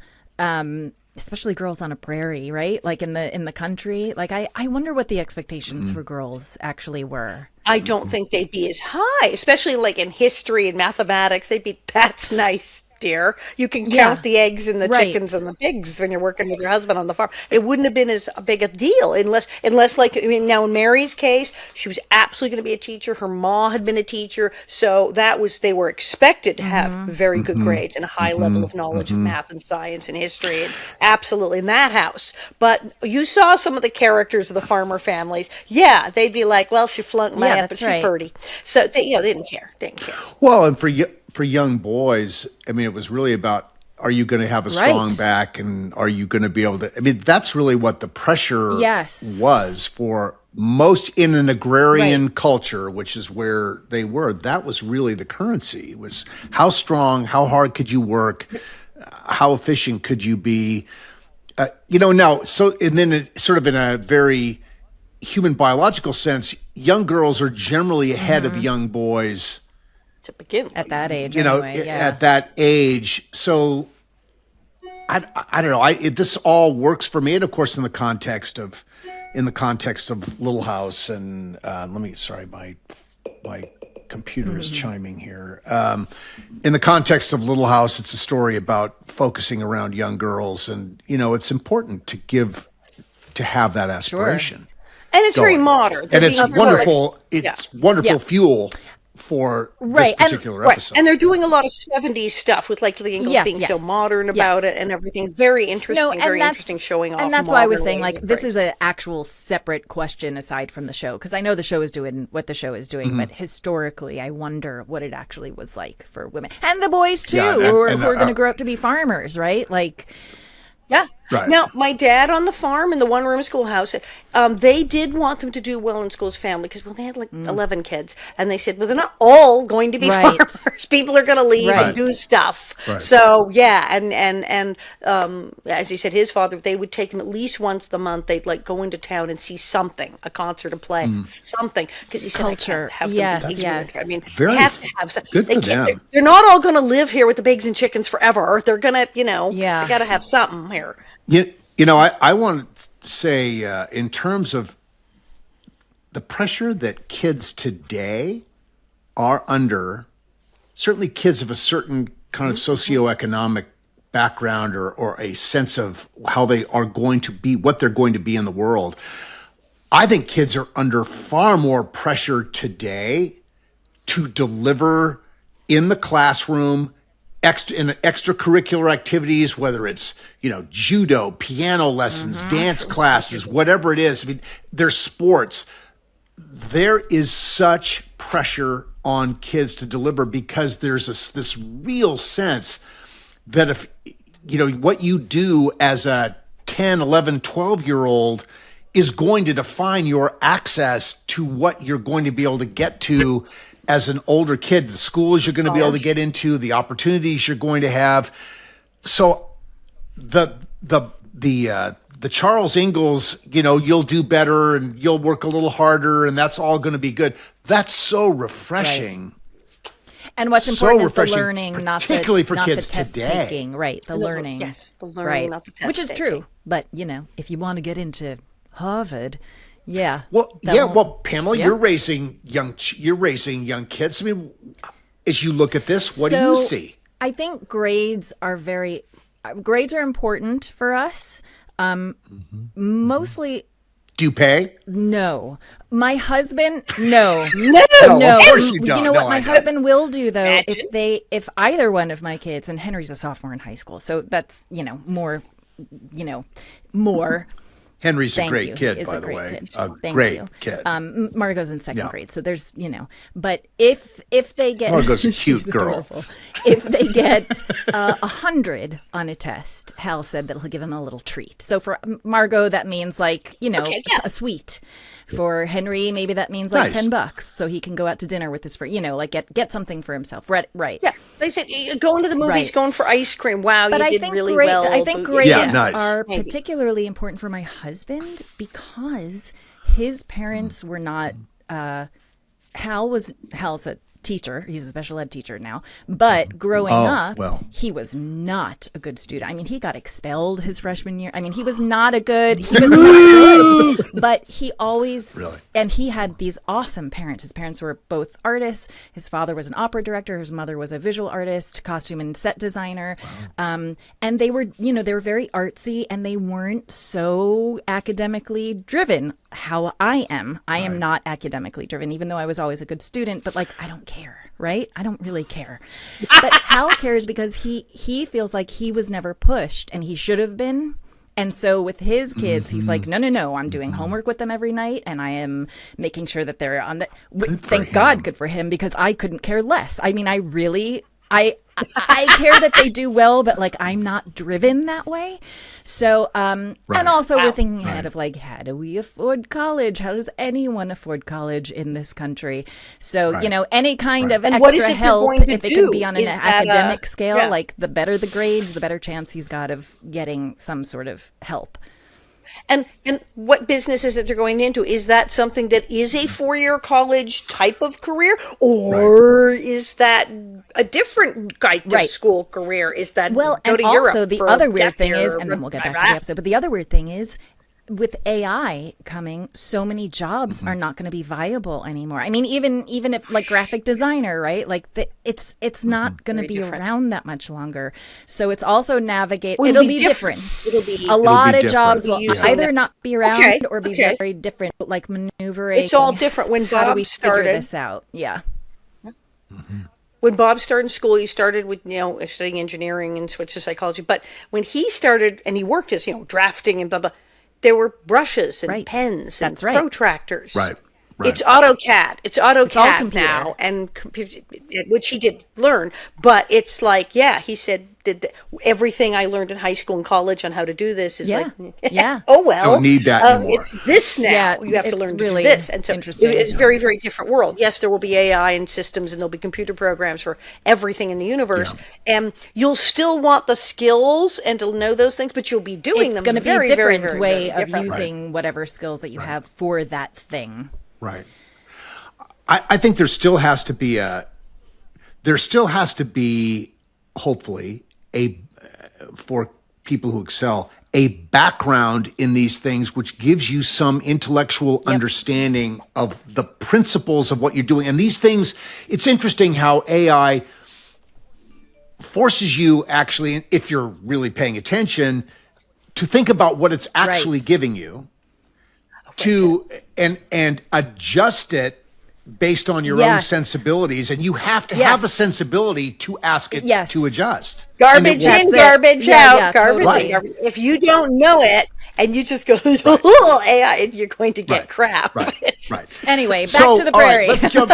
especially girls on a prairie, right? Like in the country. Like I wonder what the expectations for girls actually were. I don't think they'd be as high, especially like in history and mathematics. They'd be, that's nice, dear. You can count the eggs and the Right. chickens and the pigs when you're working with your husband on the farm. It wouldn't have been as big a deal unless like, I mean, now in Mary's case, she was absolutely going to be a teacher. Her ma had been a teacher. So they were expected to have very good grades and a high level of knowledge of math and science and history. And absolutely in that house. But you saw some of the characters of the farmer families. Yeah, they'd be like, well, she flunked math, but that's she's right. pretty. So they didn't care. They didn't care. Well, and for young boys, I mean, it was really about, are you going to have a strong Right. back, and are you going to be able to? I mean, that's really what the pressure Yes. was for most in an agrarian culture, which is where they were. That was really the currency. It was how strong, how hard could you work, how efficient could you be? Now, so and then it, sort of in a very human biological sense, young girls are generally ahead of young boys. To begin with. At that age, At yeah. that age. So I don't know. This all works for me, and of course, in the context of Little House. And my computer is chiming here. In the context of Little House, it's a story about focusing around young girls, and it's important to have that aspiration. And it's very going. modern. And it's Of course. wonderful. Yeah. It's wonderful Yeah. fuel for Right, this and- particular Right. episode. And they're doing a lot of 70s stuff with like the Ingalls Yes, being so yes. modern about Yes. it and everything. Very interesting, and very that's- interesting showing off. And that's why I was modern saying, ways like, of this raising. is an actual separate question aside from the show, because I know the show is doing what the show is doing, but historically, I wonder what it actually was like for women and the boys too, Yeah, who are and, going to grow up to be farmers, right? Like, Yeah. Right. Now, my dad on the farm in the one-room schoolhouse, they did want them to do well in school as family because, they had like 11 kids. And they said, well, they're not all going to be Right. farmers. People are going to leave Right. and do stuff. Right. So, yeah. And as he said, his father, they would take him at least once a month. They'd like go into town and see something, a concert, a play, something. Because he said, Culture. I can't have them Yes, be pigs. yes. I mean, Very they have to have something. good for them. They're not all going to live here with the pigs and chickens forever. They're going to, Yeah. they got to have something here. I want to say, in terms of the pressure that kids today are under, certainly kids of a certain kind of socioeconomic background or a sense of how they are going to be, what they're going to be in the world. I think kids are under far more pressure today to deliver in the classroom, in extracurricular activities, whether it's, judo, piano lessons, dance classes, whatever it is. I mean, there's sports. there is such pressure on kids to deliver because there's this real sense that if, what you do as a 10, 11, 12-year-old is going to define your access to what you're going to be able to get to as an older kid, the schools you're going to be able to get into, the opportunities you're going to have. So the Charles Ingalls, you'll do better and you'll work a little harder and that's all going to be good. That's so refreshing. Right. And what's important is the learning, particularly for not kids the test today. taking. Right, the learning. Yes, the learning, right. not the test Which is taking. true. But, if you want to get into Harvard, yeah. Well, Pamela, you're raising young kids. I mean, as you look at this, what do you see? I think grades are important for us. Mostly. Do you pay? No. My husband, no. No, of course you don't. You know what my husband will do though, if either one of my kids, and Henry's a sophomore in high school, so that's, more. Henry's a great kid, by the way. A great kid. Margot's in second grade, so there's, but if they get Margot's a cute girl. Adorable. If they get 100 on a test, Hal said that he'll give him a little treat. So for Margot, that means like, a sweet. For Henry, maybe that means like $10, so he can go out to dinner with his friend. Like get something for himself. Right. Yeah, they said going to the movies, going for ice cream. Wow, but you did really well. I think grades nice. are particularly important for my husband because his parents were not. Hal's a teacher. He's a special ed teacher now. But growing up, he was not a good student. I mean, he got expelled his freshman year. I mean, he was not good. But he always, and he had these awesome parents. His parents were both artists. His father was an opera director. His mother was a visual artist, costume and set designer. And they were, they were very artsy and they weren't so academically driven. How I am. I am not academically driven, even though I was always a good student, but like, I don't care, right? I don't really care. But Hal cares because he feels like he was never pushed and he should have been. And so with his kids, he's like, no, I'm doing homework with them every night and I am making sure that they're on the, thank God, good for him, because I couldn't care less. I mean, I care that they do well, but like I'm not driven that way. So, and also we're thinking ahead of like, how do we afford college? How does anyone afford college in this country? So, any kind of extra help, if it can be on an academic scale, like the better the grades, the better chance he's got of getting some sort of help. And what business is it they're going into? Is that something that is a 4-year college type of career? Or is that a different kind of school career? Is that go to and Europe? Also, the other weird thing is, and then we'll get back to the episode, but the other weird thing is, with AI coming, so many jobs are not going to be viable anymore. I mean, even if like graphic designer, right? Like it's not going to be around that much longer. So it's also it'll be different. It'll be a lot of jobs It'll will either not be around or be very different, like maneuvering. It's all different. When how do Bob we started figure this out? Yeah. When Bob started in school, he started with, studying engineering and switched to psychology. But when he started and he worked as, drafting and blah, blah, there were brushes and pens and protractors. Right. It's AutoCAD. It's AutoCAD now, and which he did learn. But it's like, he said everything I learned in high school and college on how to do this is oh well. Don't need that anymore. It's this now. Yeah, you have to learn really to do this. And so interesting. it's a very, very different world. Yes, there will be AI and systems and there'll be computer programs for everything in the universe. Yeah. And you'll still want the skills and to know those things, but you'll be doing them. It's going to be very, a different very, very, way very of using whatever skills that you have for that thing. Right. I think there still has to be hopefully for people who excel, a background in these things, which gives you some intellectual understanding of the principles of what you're doing. And these things, it's interesting how AI forces you actually, if you're really paying attention, to think about what it's actually giving you and adjust it based on your own sensibilities, and you have to have a sensibility to ask it to adjust. Garbage in, garbage out, garbage totally. in, garbage. If you don't know it and you just go, AI, you're going to get crap. Right. Anyway, back to the prairie. All right, let's jump.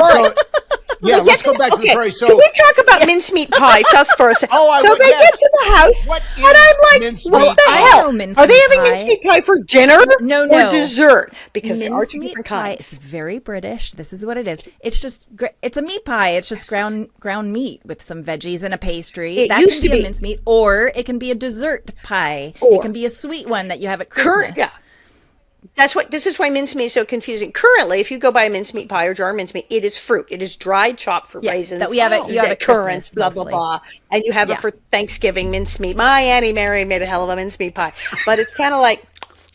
Let's go back to the prairie. So, can we talk about mincemeat pie just for a second? So they get to the house, and I'm like, what the hell? Are they having mincemeat pie for dinner or dessert? Because there are two different kinds. It's very British. This is what it is. It's just, it's a meat pie. It's just ground meat with some veggies and a pastry. That can be a mincemeat, or it can be a dessert pie. It can be a sweet one that you have at Christmas. This is why mincemeat is so confusing. Currently, if you go buy a mincemeat pie or jar of mincemeat, it is fruit. It is dried chopped fruit, raisins. That you have at currants, Christmas, blah, blah, blah. And you have it for Thanksgiving mincemeat. My Auntie Marion made a hell of a mincemeat pie. But it's kind of like,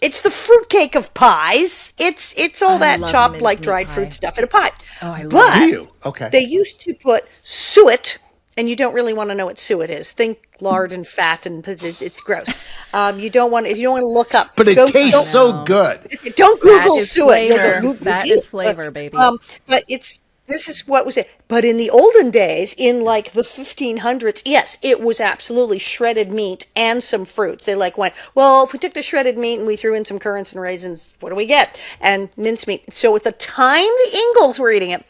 it's the fruitcake of pies. It's all that chopped like dried fruit stuff in a pie. Oh, I love it. Do you? Okay. They used to put suet, and you don't really want to know what suet is. Think lard and fat, and it's gross. You don't want to look up. But it tastes so good. Don't Google suet. Fat is flavor, baby. But this is what was it. But in the olden days, in like the 1500s, yes, it was absolutely shredded meat and some fruits. They went, well, if we took the shredded meat and we threw in some currants and raisins, what do we get? And mincemeat. So at the time the Ingalls were eating it,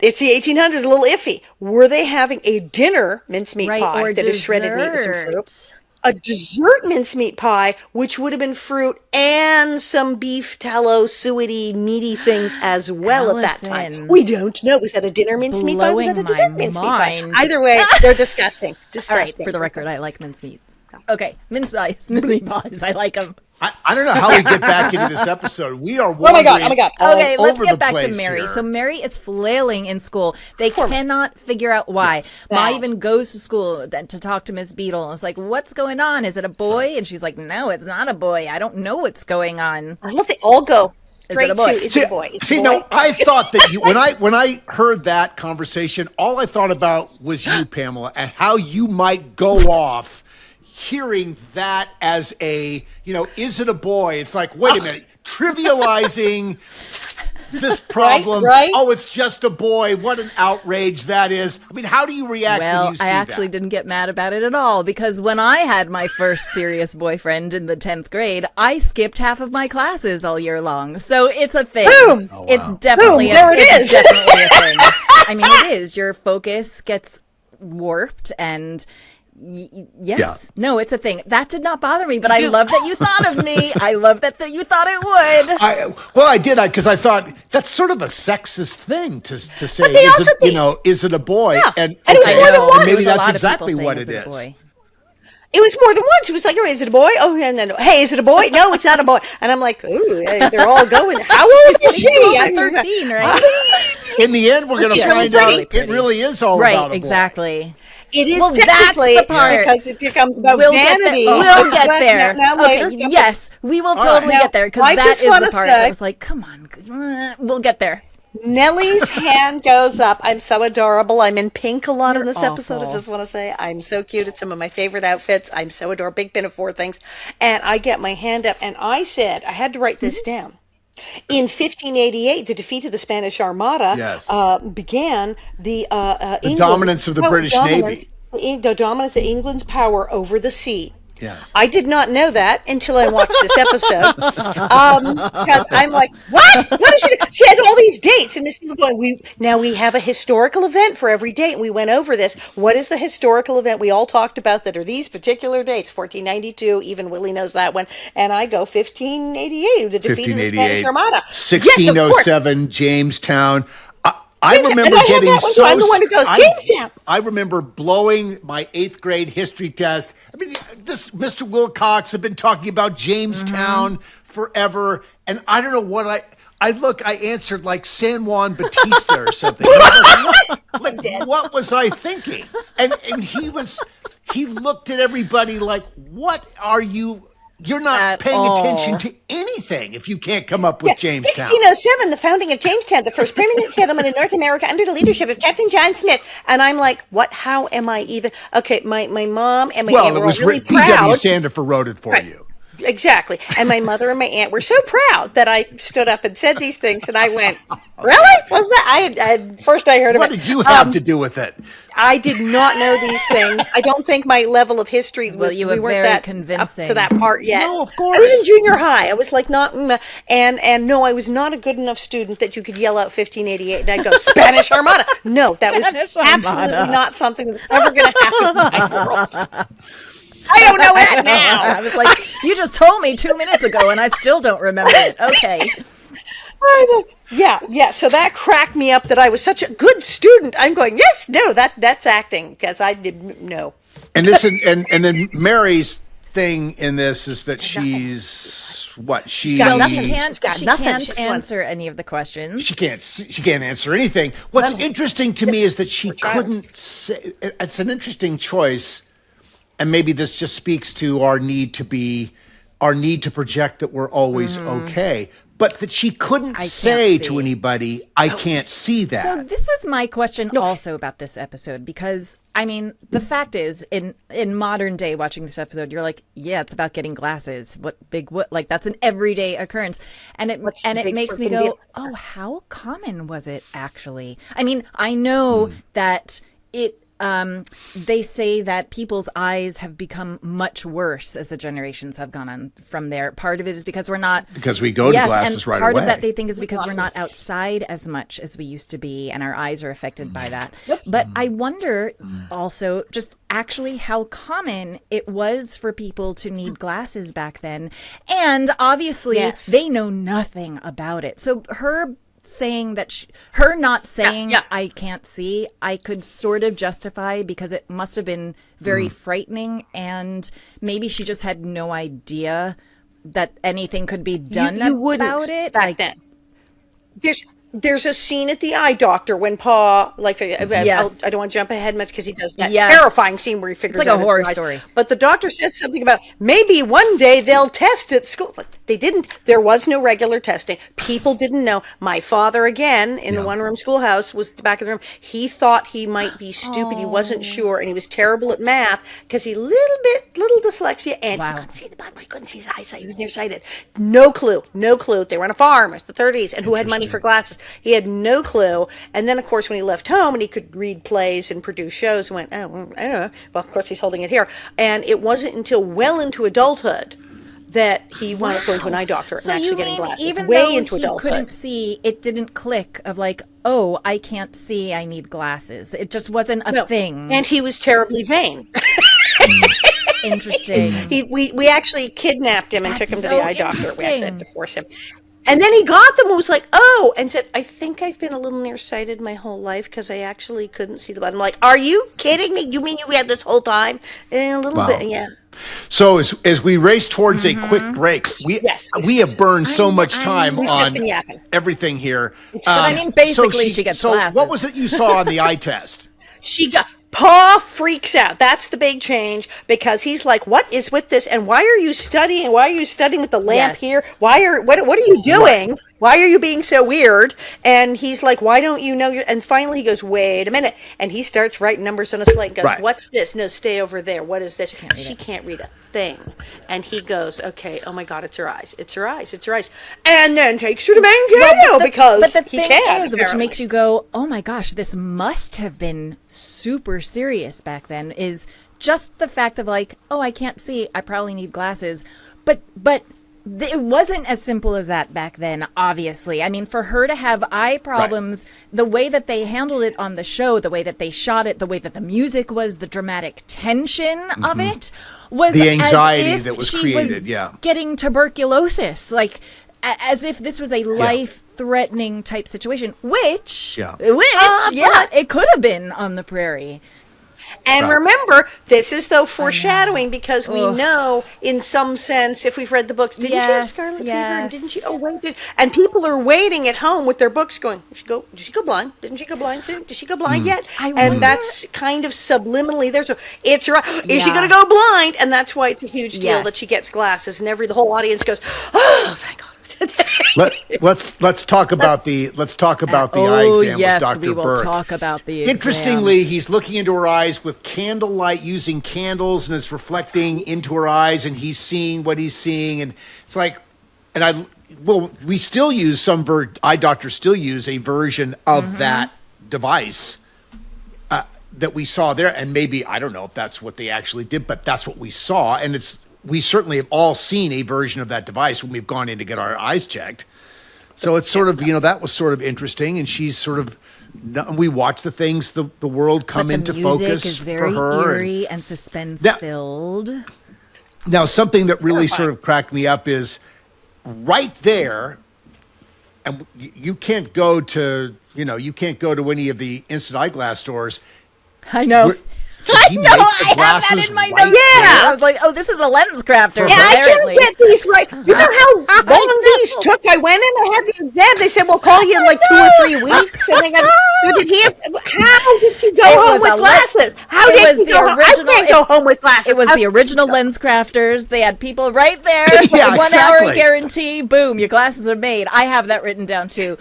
it's the 1800s, a little iffy. Were they having a dinner mincemeat pie that is shredded meat with some fruit? A dessert mincemeat pie, which would have been fruit and some beef tallow, suety, meaty things as well at that time. We don't know. Was that a dinner mincemeat pie? Was that a dessert mincemeat pie? Either way, they're disgusting. All right, for the record, I like mincemeat. Okay, mincemeat pies. I like them. I don't know how we get back into this episode. We are wandering oh my God. Okay, let's get back to Mary. Here. So Mary is flailing in school. They cannot figure out why. Ma even goes to school to talk to Miss Beadle. And it's like, what's going on? Is it a boy? And she's like, no, it's not a boy. I don't know what's going on. I love they all go straight to it's a boy. No, I thought that when I heard that conversation, all I thought about was you, Pamela, and how you might go off hearing that as a, is it a boy? It's like, wait a minute, trivializing this problem. Right? Oh, it's just a boy. What an outrage that is. I mean, how do you react when you see that? I actually didn't get mad about it at all, because when I had my first serious boyfriend in the 10th grade, I skipped half of my classes all year long. So it's a thing. Boom! Oh, wow. It's definitely definitely a thing. I mean, it is. Your focus gets warped and... No, it's a thing. That did not bother me, but I love that you thought of me. I love that you thought it would. I did, because I thought that's sort of a sexist thing to say. Is it a boy? Yeah. And it was more than once. Maybe that's exactly what it is. It was more than once. It was like, is it a boy? Oh, and then, hey, is it a boy? No, it's not a boy. And I'm like, ooh, they're all going. How old is she? I'm 13, right? In the end, we're going to find out it really is all about a boy. Exactly. It is well, technically that's the part. Because it becomes about Vanity. vanity. We'll get there. Now later. Okay, yes, we will totally get there, because that is the part that was like, come on, we'll get there. Nellie's hand goes up. I'm so adorable. I'm in pink a lot in this awful. episode. I just want to say I'm so cute. It's some of my favorite outfits. I'm so adorable. Big Pinafore things. And I get my hand up, and I said, I had to write this down. In 1588, the defeat of the Spanish Armada began the dominance of the British Navy. The dominance of England's power over the sea. Yes. I did not know that until I watched this episode. Because I'm like, what? What is she? She had all these dates, and Miss Beadle going, we have a historical event for every date, and we went over this. What is the historical event we all talked about that are these particular dates? 1492, even Willie knows that one. And I go 1588, the defeat of the Spanish Armada. 1607, Jamestown. I remember getting so. I'm the one who goes, Jamestown. I remember blowing my 8th grade history test. I mean, this Mr. Wilcox had been talking about Jamestown forever, and I don't know what I answered like San Juan Batista or something. What was I thinking? And he looked at everybody like, what are you? You're not paying attention to anything if you can't come up with Jamestown. 1607, the founding of Jamestown, the first permanent settlement in North America under the leadership of Captain John Smith. And I'm like, what? How am I even? Okay, my mom and my aunt were really proud. P.W. Sandifer wrote it for you. exactly. And my mother and my aunt were so proud that I stood up and said these things, and I went, "Really? Was that?" First I heard of What it. did you have to do with it? I did not know these things. I don't think my level of history was. Well, you were we weren't very that convincing. up to that part yet. No, of course. I was in junior high. I was like not, and no, I was not a good enough student that you could yell out 1588 and I'd go Spanish Armada. No, that was absolutely not something that was ever going to happen in my world. I don't know that now. I was like, you just told me 2 minutes ago, and I still don't remember it. Okay. Yeah. So that cracked me up that I was such a good student. I'm going, yes, no, that's acting because I didn't know. And this and then Mary's thing in this is that she's what she got Well, nothing. she She's got nothing. can't She's answer any of the questions. she can't answer anything. What's interesting to me is that she couldn't say. It's an interesting choice, and maybe this just speaks to our need to project that we're always okay. But that she couldn't say to anybody, I can't see that. So this was my question also about this episode, because I mean, the fact is, in modern day watching this episode, you're like, yeah, it's about getting glasses. What like that's an everyday occurrence. And it makes me go, oh, how common was it actually? I mean, I know that they say that people's eyes have become much worse as the generations have gone on from there. Part of it is because we're not... Because we go to glasses right away. Part of that they think is because we're not outside as much as we used to be, and our eyes are affected by that. But I wonder also just actually how common it was for people to need glasses back then. And obviously they know nothing about it. So her saying that her not saying I can't see, I could sort of justify, because it must have been very frightening, and maybe she just had no idea that anything could be done about it back then. There's a scene at the eye doctor when Pa, like, I don't want to jump ahead much because he does that terrifying scene where he figures it's like out a horror his eyes. story. But the doctor says something about maybe one day they'll test at school. Like, they didn't. There was no regular testing. People didn't know. My father, again, in the one-room schoolhouse, was at the back of the room. He thought he might be stupid. He wasn't sure, and he was terrible at math because he little dyslexia, and he couldn't see the bottom. He couldn't see his eyesight. He was nearsighted. No clue. They were on a farm in the 30s, and who had money for glasses? He had no clue. And then, of course, when he left home and he could read plays and produce shows, went, oh, well, I don't know. Well, of course, he's holding it here. And it wasn't until well into adulthood that he wound up going to an eye doctor and actually getting glasses. Even way though into he adulthood. couldn't see, it didn't click of like, oh, I can't see, I need glasses. It just wasn't a thing. And he was terribly vain. Interesting. We actually kidnapped him and took him to the eye doctor. We interesting. had to force him. And then he got them and was like, oh, and said, I think I've been a little nearsighted my whole life because I actually couldn't see the bottom. I'm like, are you kidding me? You mean you had this whole time? A little bit, yeah. So as we race towards a quick break, we have burned so much time on everything here. But I mean, basically, she gets glasses. So what was it you saw on the eye test? Pa freaks out. That's the big change, because he's like, what is with this? And why are you studying? Why are you studying with the lamp here? What are you doing? Right. Why are you being so weird? And he's like, why don't you know and finally he goes, wait a minute. And he starts writing numbers on a slate and goes, what's this? No, stay over there. What is this? She can't read a thing. And he goes, okay, oh my God, it's her eyes. It's her eyes. It's her eyes. And then takes her to Mankato because he can. Which makes you go, oh my gosh, this must have been super serious back then, is just the fact of like, oh, I can't see, I probably need glasses. But it wasn't as simple as that back then, obviously. I mean, for her to have eye problems, the way that they handled it on the show, the way that they shot it, the way that the music was, the dramatic tension of it, was the anxiety as if that was she created, was getting tuberculosis, like as if this was a life-threatening type situation, which it could have been on the prairie. And remember, this is though foreshadowing, because we know in some sense, if we've read the books, didn't you have scarlet fever? And didn't you? Oh, wait, and people are waiting at home with their books going, did she go blind? Didn't she go blind soon? Did she go blind yet? And that's kind of subliminally there. So it's right. Is she going to go blind? And that's why it's a huge deal that she gets glasses, and the whole audience goes, oh, thank God. Let's talk about the eye exam yes, with Dr. we will Burke. talk about the exam. Interestingly, he's looking into her eyes with candlelight, using candles, and it's reflecting into her eyes, and he's seeing what he's seeing, and it's like, we still use eye doctors still use a version of that device that we saw there, and maybe I don't know if that's what they actually did, but that's what we saw, and we certainly have all seen a version of that device when we've gone in to get our eyes checked. So it's sort of, that was sort of interesting, and she's sort of, we watch the things, the world come into focus for her. The music is very eerie and suspense-filled. Now, something that really sort of cracked me up is right there, and you can't go to any of the instant eyeglass stores. I know. I have that in my notes. Yeah. I was like, this is a lens crafter. Yeah, apparently. I can't get these right. You know how long these took? I went in, I had the exam. They said, we'll call you in like 2 or 3 weeks. And how did you go home with glasses? How did you go home? I can't go home with glasses. It was the original lens crafters. They had people right there. Yeah, 1 hour guarantee. Boom, your glasses are made. I have that written down too.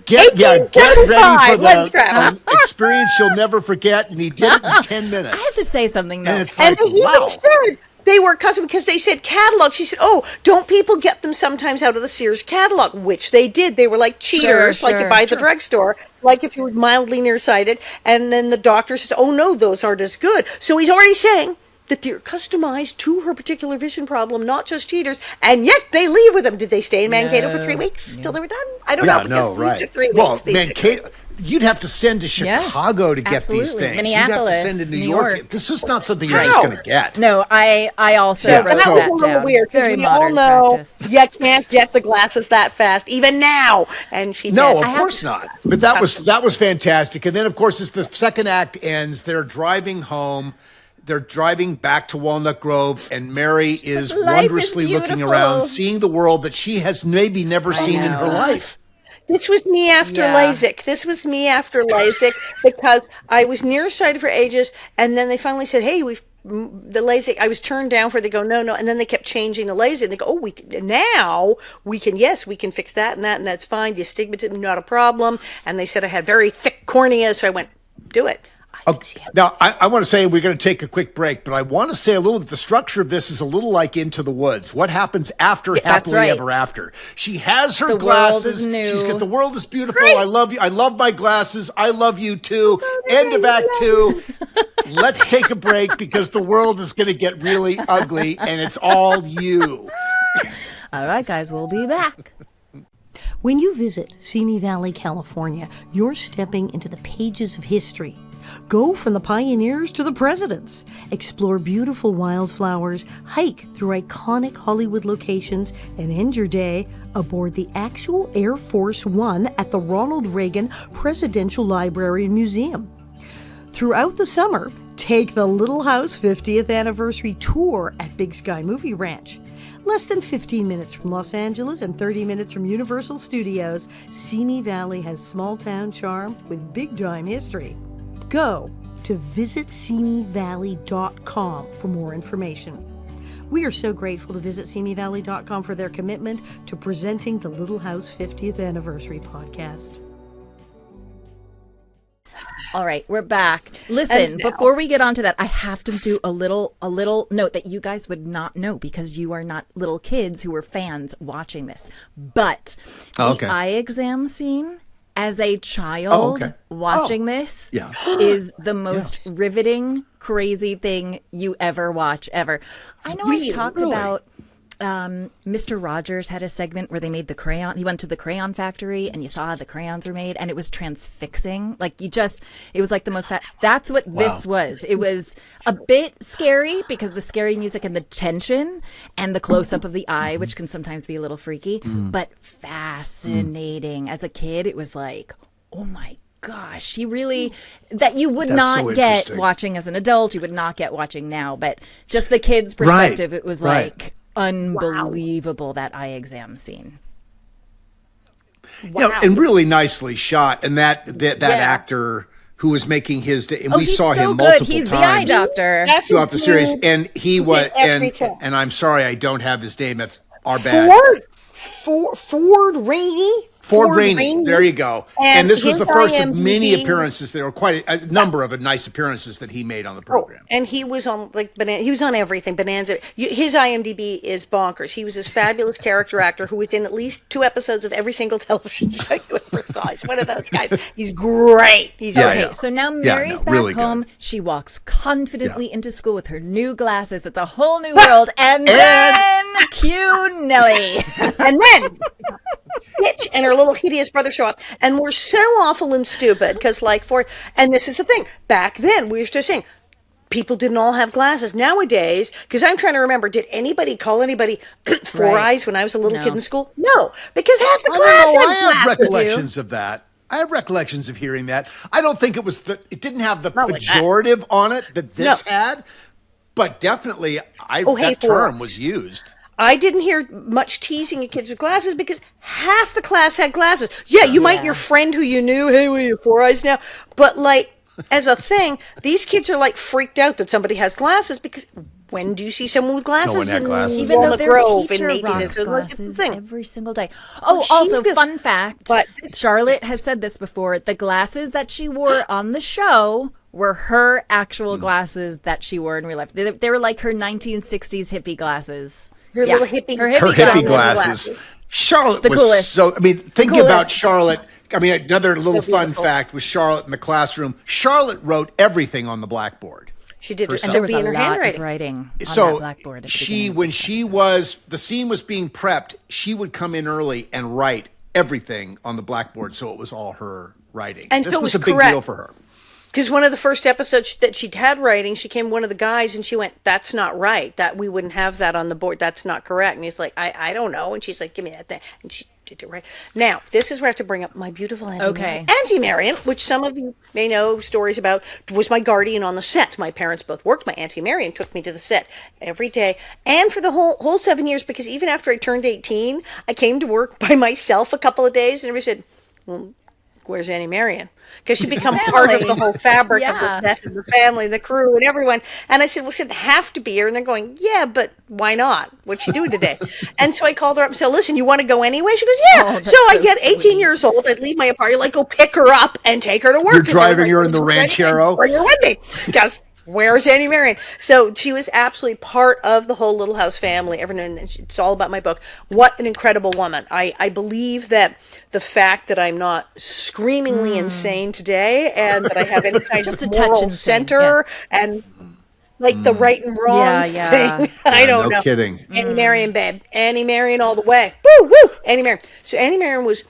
Get ready for the experience you'll never forget, and he did it in 10 minutes. I have to say something, though. And it's like, he even said they were custom because they said catalog. She said, don't people get them sometimes out of the Sears catalog? Which they did. They were like cheaters, like you buy at the drugstore, like if you were mildly nearsighted. And then the doctor says, no, those aren't as good. So he's already saying that they're customized to her particular vision problem, not just cheaters, and yet they leave with them. Did they stay in Mankato for 3 weeks till they were done? I don't know, because these took 3 weeks. Well, Mankato, you'd have to send to Chicago to get these things. Minneapolis, you'd have to send to New York. This is not something you're just going to get. No, I also wrote that was a little down. weird, because we all know you can't get the glasses that fast, even now. And she No, of course not. But that was fantastic. And then, of course, as the second act ends, they're driving home. They're driving back to Walnut Grove, and Mary is wondrously looking around, seeing the world that she has maybe never seen in her life. This was me after LASIK. Because I was nearsighted for ages, and then they finally said, hey, the LASIK, I was turned down for it. They go, no. And then they kept changing the LASIK. And they go, now we can fix that, and that's fine. The astigmatism, not a problem. And they said I had very thick cornea, so I went, do it. Now, I want to say we're going to take a quick break, but I want to say a little bit, the structure of this is a little like Into the Woods. What happens after Happily Ever After? She has her glasses. She's got The World is Beautiful. Right. I love you. I love my glasses. I love you too. End of Act 2. Let's take a break because the world is going to get really ugly and it's all you. All right, guys, we'll be back. When you visit Simi Valley, California, you're stepping into the pages of history. Go from the pioneers to the presidents. Explore beautiful wildflowers, hike through iconic Hollywood locations, and end your day aboard the actual Air Force One at the Ronald Reagan Presidential Library and Museum. Throughout the summer, take the Little House 50th Anniversary Tour at Big Sky Movie Ranch. Less than 15 minutes from Los Angeles and 30 minutes from Universal Studios, Simi Valley has small-town charm with big-time history. Go to visitsimivalley.com for more information. We are so grateful to visitsimivalley.com for their commitment to presenting the Little House 50th Anniversary podcast. All right, we're back. Listen, before we get on to that, I have to do a little note that you guys would not know because you are not little kids who are fans watching this. But the eye exam scene, as a child watching this, is the most riveting, crazy thing you ever watch, ever. I know I've talked about Mr. Rogers had a segment where they made the crayon. He went to the crayon factory and you saw how the crayons were made and it was transfixing. Like it was like the most that's what this was. It was a bit scary because the scary music and the tension and the close up of the eye, which can sometimes be a little freaky, but fascinating. As a kid, it was like, oh my gosh, he really, that you would not get watching as an adult. You would not get watching now, but just the kid's perspective, it was like unbelievable, that eye exam scene. And really nicely shot. And that actor who was making his day, and we saw him multiple times. He's the eye doctor throughout the series, and he was, and I'm sorry I don't have his name. That's our bad. Ford Rainey. Ford Rainey. There you go. And this was his the first of IMDb many appearances. There were quite a number of nice appearances that he made on the program. And he was on he was on everything. Bonanza. His IMDb is bonkers. He was this fabulous character actor who was in at least 2 episodes of every single television show you ever saw. He's one of those guys. He's great. He's okay. So now Mary's back really home. Good. She walks confidently into school with her new glasses. It's a whole new world. And then cue Nelly. And then Hitch and her little hideous brother show up, and we're so awful and stupid because, and this is the thing. Back then, we were just saying people didn't all have glasses. Nowadays, because I'm trying to remember, did anybody call anybody four eyes when I was a little kid in school? No, because half the class I have recollections of that. I have recollections of hearing that. I don't think it was it didn't have the pejorative on it that this had, but definitely that term was used. I didn't hear much teasing of kids with glasses because half the class had glasses. Yeah, you might your friend who you knew, hey, we have 4 eyes now. But as a thing, these kids are freaked out that somebody has glasses because when do you see someone with glasses? No one had glasses. Even Walnut though Grove their in teacher 18 rocks glasses every single day. Fun fact, Charlotte has said this before, the glasses that she wore on the show were her actual glasses that she wore in real life. They were like her 1960s hippie glasses. Her little hippie, her hippie glasses. Charlotte the was coolest. so. I mean, thinking about Charlotte. I mean, another little fun fact with Charlotte in the classroom. Charlotte wrote everything on the blackboard. She did, and there was a lot of writing on that blackboard. When the scene was being prepped, she would come in early and write everything on the blackboard, so it was all her writing. And this so was a big correct. deal for her. Because one of the first episodes that she'd had writing, she came one of the guys and she went, "That's not right. That we wouldn't have that on the board. That's not correct." And he's like, I don't know. And she's like, "Give me that thing." And she did it right. Now, this is where I have to bring up my beautiful Auntie Marion, which some of you may know stories about, was my guardian on the set. My parents both worked. My Auntie Marion took me to the set every day. And for the whole 7 years, because even after I turned 18, I came to work by myself a couple of days and everybody said, "Well, where's Auntie Marion?" Because she'd become part of the whole fabric of the set and the family, the crew, and everyone. And I said, "Well, she didn't have to be here." And they're going, "Yeah, but why not? What's she doing today?" And so I called her up and said, "Listen, you want to go anyway?" She goes, "Yeah." So I get 18 years old. I'd leave my apartment, go pick her up and take her to work. You're driving her in the Ranchero. Or you're with me. Because where's Auntie Marion? So she was absolutely part of the whole Little House family. Everyone, it's all about my book. What an incredible woman. I believe that the fact that I'm not screamingly insane today and that I have any kind Just of a touch moral insane, center and the right and wrong thing. I don't know. No kidding. Annie Marion, babe. Annie Marion all the way. Woo, woo. Annie Marion. So Annie Marion was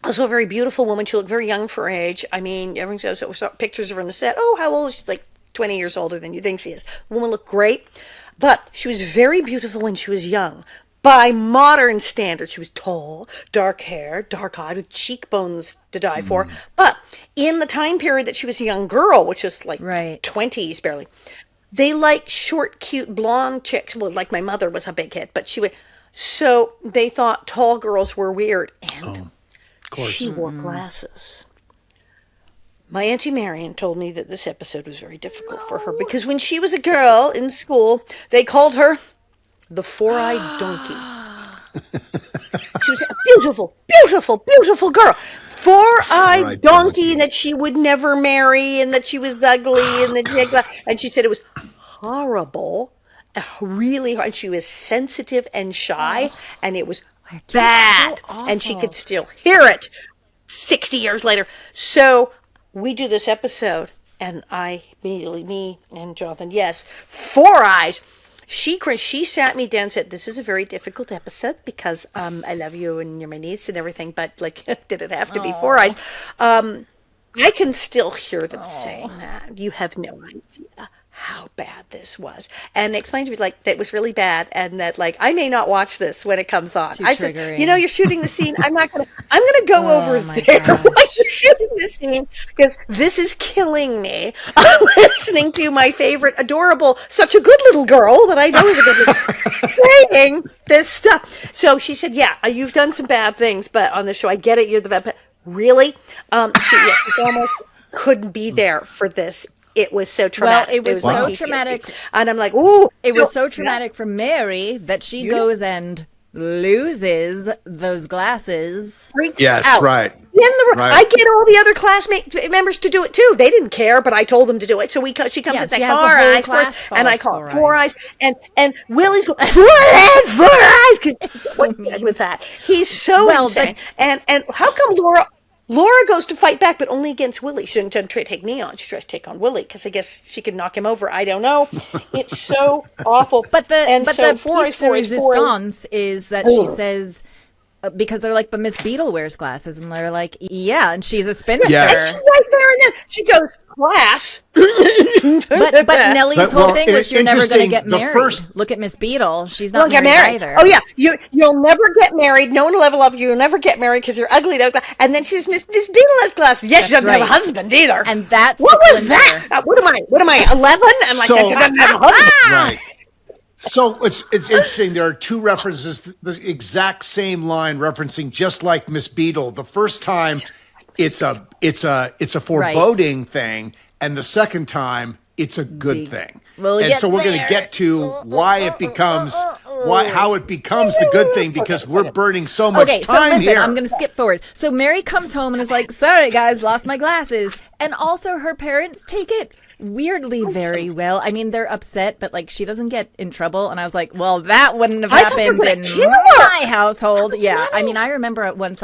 also a very beautiful woman. She looked very young for her age. I mean, everyone saw pictures of her on the set. Oh, how old is she? Like 20 years older than you think she is. The woman looked great, but she was very beautiful when she was young. By modern standards, she was tall, dark hair, dark-eyed, with cheekbones to die for. But in the time period that she was a young girl, which was 20s barely, they liked short, cute, blonde chicks. Well, like my mother was a big hit, but so they thought tall girls were weird. And she wore glasses. My Auntie Marion told me that this episode was very difficult for her because when she was a girl in school, they called her the four-eyed donkey. She was a beautiful, beautiful, beautiful girl. Four-eyed donkey, and that she would never marry, and that she was ugly, and she said it was horrible, really hard. And she was sensitive and shy, and it was bad, and she could still hear it 60 years later. So we do this episode, and I immediately, me and Jonathan, yes, Four Eyes. She sat me down and said, "This is a very difficult episode because I love you and you're my niece and everything, but did it have to be Four Eyes?" I can still hear them saying that. You have no idea how bad this was. And they explained to me that it was really bad and that I may not watch this when it comes on. Too I just, triggering. You're shooting the scene. I'm gonna go over there while you're shooting the scene because this is killing me. I'm listening to my favorite, adorable, such a good little girl that I know is a good little girl saying this stuff. So she said, "Yeah, you've done some bad things, but on the show, I get it. You're the bad." But really, she almost couldn't be there for this. It was so traumatic. Well, it was so traumatic. And I'm like, ooh. It was so traumatic for Mary that she goes and loses those glasses. Freaks Yes, out. right. Right. I get all the other classmate members to do it too. They didn't care, but I told them to do it. So she comes and says, she has the four whole eyes class first, and I call it four four eyes. And Willie's going, four eyes. What was that? He's so insane. And how come Laura goes to fight back, but only against Willie? She doesn't try to take me on. She tries to take on Willie because I guess she can knock him over. I don't know. It's so awful. But the four piece de resistance is that she says, because they're like, but Miss Beadle wears glasses, and they're like, yeah, and she's a spinster. Yes. And she's right there, and then she goes, class. But Nellie's whole thing was, you're never going to get the married. first- Look at Miss Beadle; she's not Get married married either. Oh yeah, you'll never get married. No one will ever love you. You'll never get married because you're ugly. And then she says, Miss Beadle has glasses. Yes, she doesn't have a husband either. And that's what the was that? What am I? 11? I'm like, So- she doesn't have a husband. Right. So it's interesting. There are two references, the exact same line referencing just like Miss Beadle. The first time, it's a foreboding thing, and the second time, it's a good thing. And so we're going to get to why it becomes how it becomes the good thing, because we're burning so much time so listen, here. I'm going to skip forward. So Mary comes home and is like, sorry guys, lost my glasses. And also her parents take it weirdly very well. I mean, they're upset, but like she doesn't get in trouble. And I was like, well, that wouldn't have happened in my household. Yeah. I mean, I remember at once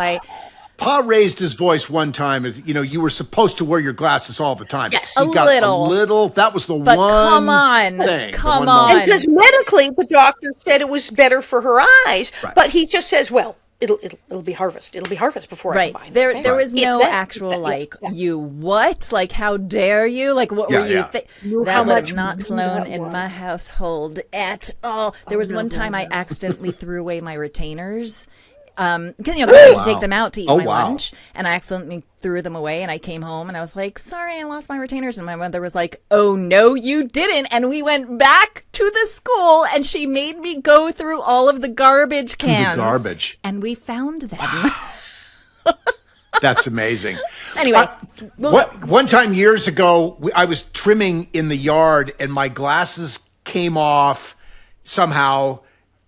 Pa raised his voice one time. As you were supposed to wear your glasses all the time. Yes, he got a little. That was the but one. Come on, thing, come on. And because medically, the doctor said it was better for her eyes, but he just says, well, it'll be harvest. It'll be harvest before I combine. There was no actual you what? Like, how dare you? Like, what were you that would have not flown in my household at all. There was one time I accidentally threw away my retainers. Because going to take them out to eat my lunch, and I accidentally threw them away, and I came home and I was like, sorry, I lost my retainers. And my mother was like, oh no, you didn't. And we went back to the school, and she made me go through all of the garbage cans. And we found them. That's amazing. Anyway. One time years ago, I was trimming in the yard, and my glasses came off somehow.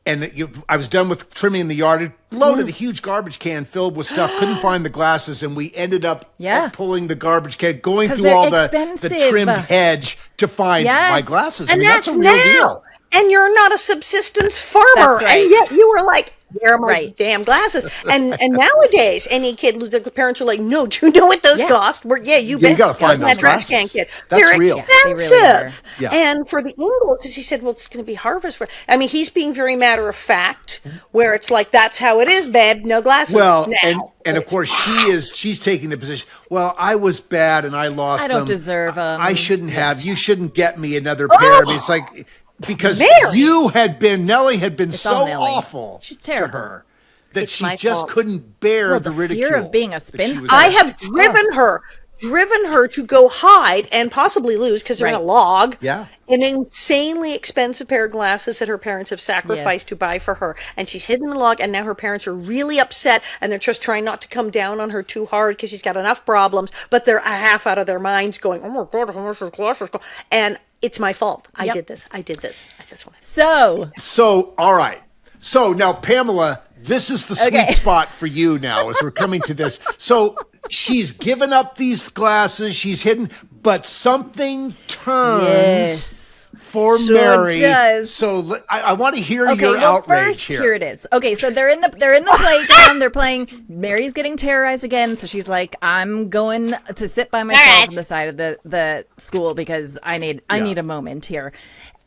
And I was done with trimming in the yard. It loaded a huge garbage can filled with stuff. Couldn't find the glasses, and we ended up pulling the garbage can, going through all the trimmed hedge to find my glasses. And that's a real deal. And you're not a subsistence farmer, That's right. and yet you were like, where are my damn glasses? And nowadays, any kid, the parents are like, no, do you know what those cost? You bet. You got to find those glasses. Trash can kid. That's They're real. expensive. They really are. And for the Ingalls, he said, well, it's going to be harvest. He's being very matter of fact, where it's like, that's how it is, babe. No glasses. Well, now. and of course she's taking the position. Well, I was bad and I lost them. I don't deserve them. I shouldn't have. You shouldn't get me another pair. I mean, it's like, because Nellie had been so awful to her that she just couldn't bear the ridicule. Fear of being a spinster. I have driven her to go hide and possibly lose because they're in a log. Yeah. An insanely expensive pair of glasses that her parents have sacrificed to buy for her. And she's hidden in the log, and now her parents are really upset, and they're just trying not to come down on her too hard because she's got enough problems, but they're a half out of their minds going, oh my God, how much are glasses go? And it's my fault. I did this. I just want to. So, all right. So now, Pamela, this is the sweet spot for you now as we're coming to this. So she's given up these glasses. She's hidden, but something turns for Mary. Does. So I want to hear your outrage first, here. Here it is. Okay, so they're in the playground. They're playing. Mary's getting terrorized again, so she's like, "I'm going to sit by myself on the side of the school because I need a moment here."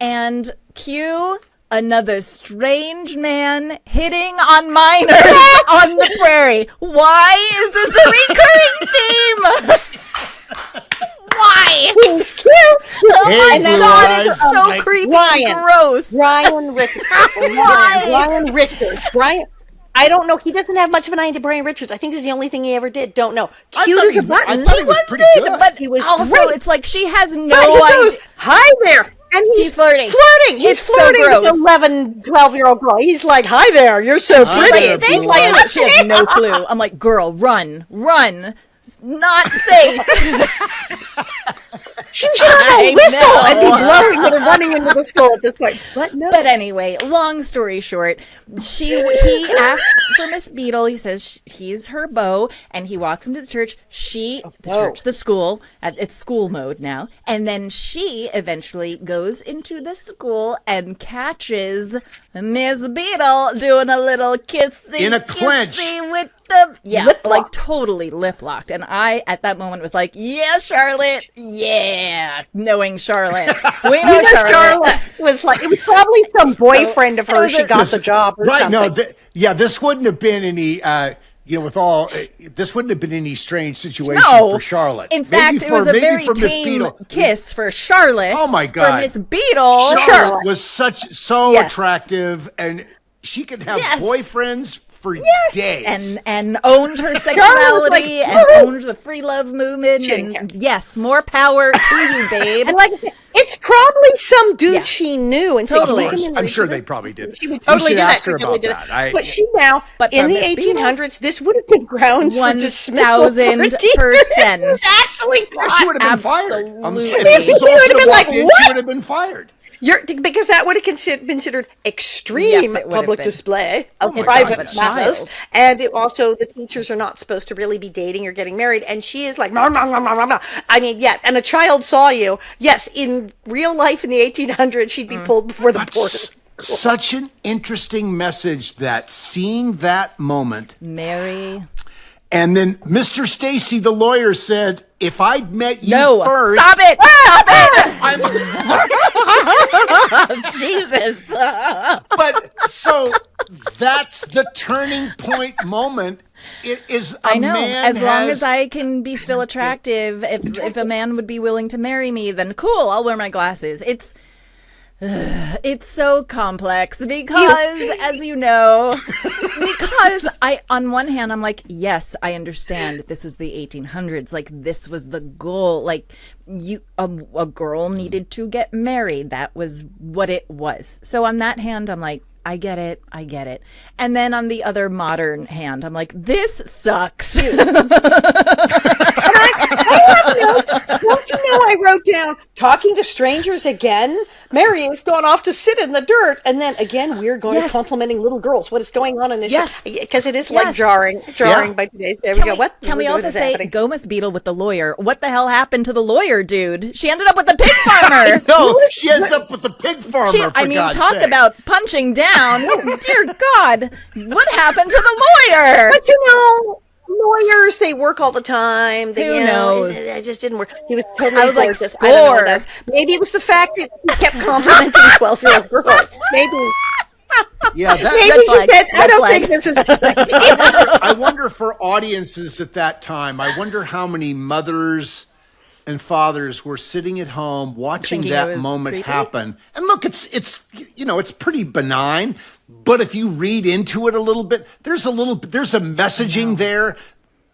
And cue another strange man hitting on minors on the prairie. Why is this a recurring theme? Why? He's cute. Oh my God, it's so creepy and gross. Brian Richards. Brian Richards. I don't know. He doesn't have much of an eye to Brian Richards. I think this is the only thing he ever did. Don't know. Cute as a button. He was pretty good. But he was also, great. it's like she has no goes, idea. hi there. And he's flirting. He's flirting with an 11, 12-year-old girl. He's like, hi there. You're so pretty. Thank you. She has no clue. I'm like, girl, run. It's not safe. She should have a whistle and be blowing it and running into the school at this point. But no. But anyway, long story short, he asks for Miss Beadle. He says he's her beau, and he walks into the church. The school, it's school mode now. And then she eventually goes into the school and catches Miss Beadle doing a little kissy in a clinch with the lip lock. totally lip locked. And I at that moment was like, yeah, Charlotte, yeah, knowing Charlotte, we know Charlotte was like, it was probably some boyfriend of hers. She got the job, or right? something. No, this wouldn't have been any. This wouldn't have been any strange situation for Charlotte. In fact, it was a very tame kiss for Charlotte. Oh my God, for Miss Beadle. Charlotte was so attractive, and she could have boyfriends for days, and owned her sexuality and owned the free love movement. And yes, more power to you, babe. And like I said, it's probably some dude she knew, and totally. I'm sure they probably did. She would totally do that. She totally did that. But she now, in the 1800s, this would have been grounds for dismissal. 1,000%. Exactly. She would have been fired. Absolutely. If this would have been like, what? She would have been fired. Because that would have considered extreme public display of private matters, and also the teachers are not supposed to really be dating or getting married. And she is like, I mean, yes, and a child saw you. Yes, in real life in the 1800s, she'd be pulled before the board. Such an interesting message that seeing that moment, Mary. And then Mr. Stacy, the lawyer, said, if I'd met you first... Stop it! Stop it! Jesus. But, so, that's the turning point moment. It is I know. As long as I can be still attractive, if a man would be willing to marry me, then cool, I'll wear my glasses. It's so complex because, as you know, on one hand, I'm like, yes, I understand. This was the 1800s. Like, this was the goal. Like, a girl needed to get married. That was what it was. So on that hand, I'm like, I get it. And then on the other modern hand, I'm like, this sucks. Don't you know I wrote down talking to strangers again? Mary has gone off to sit in the dirt, and then again we're going to complimenting little girls. What is going on in this? Because it is like jarring by today's. There we go. What can we also say? Go Miss Beadle with the lawyer. What the hell happened to the lawyer, dude? She ended up with the pig farmer. No, she ends up with the pig farmer. Talk about punching down. Dear God, what happened to the lawyer? But you know, lawyers, they work all the time. Who knows? It just didn't work. He was totally. I was like, I don't know what that was. Maybe it was the fact that he kept complimenting 12-year-old girls. Maybe. Yeah, maybe she said, I don't think this is a good idea. I wonder for audiences at that time, I wonder how many mothers and fathers were sitting at home watching that moment happen. And look, it's pretty benign, but if you read into it a little bit, there's a messaging there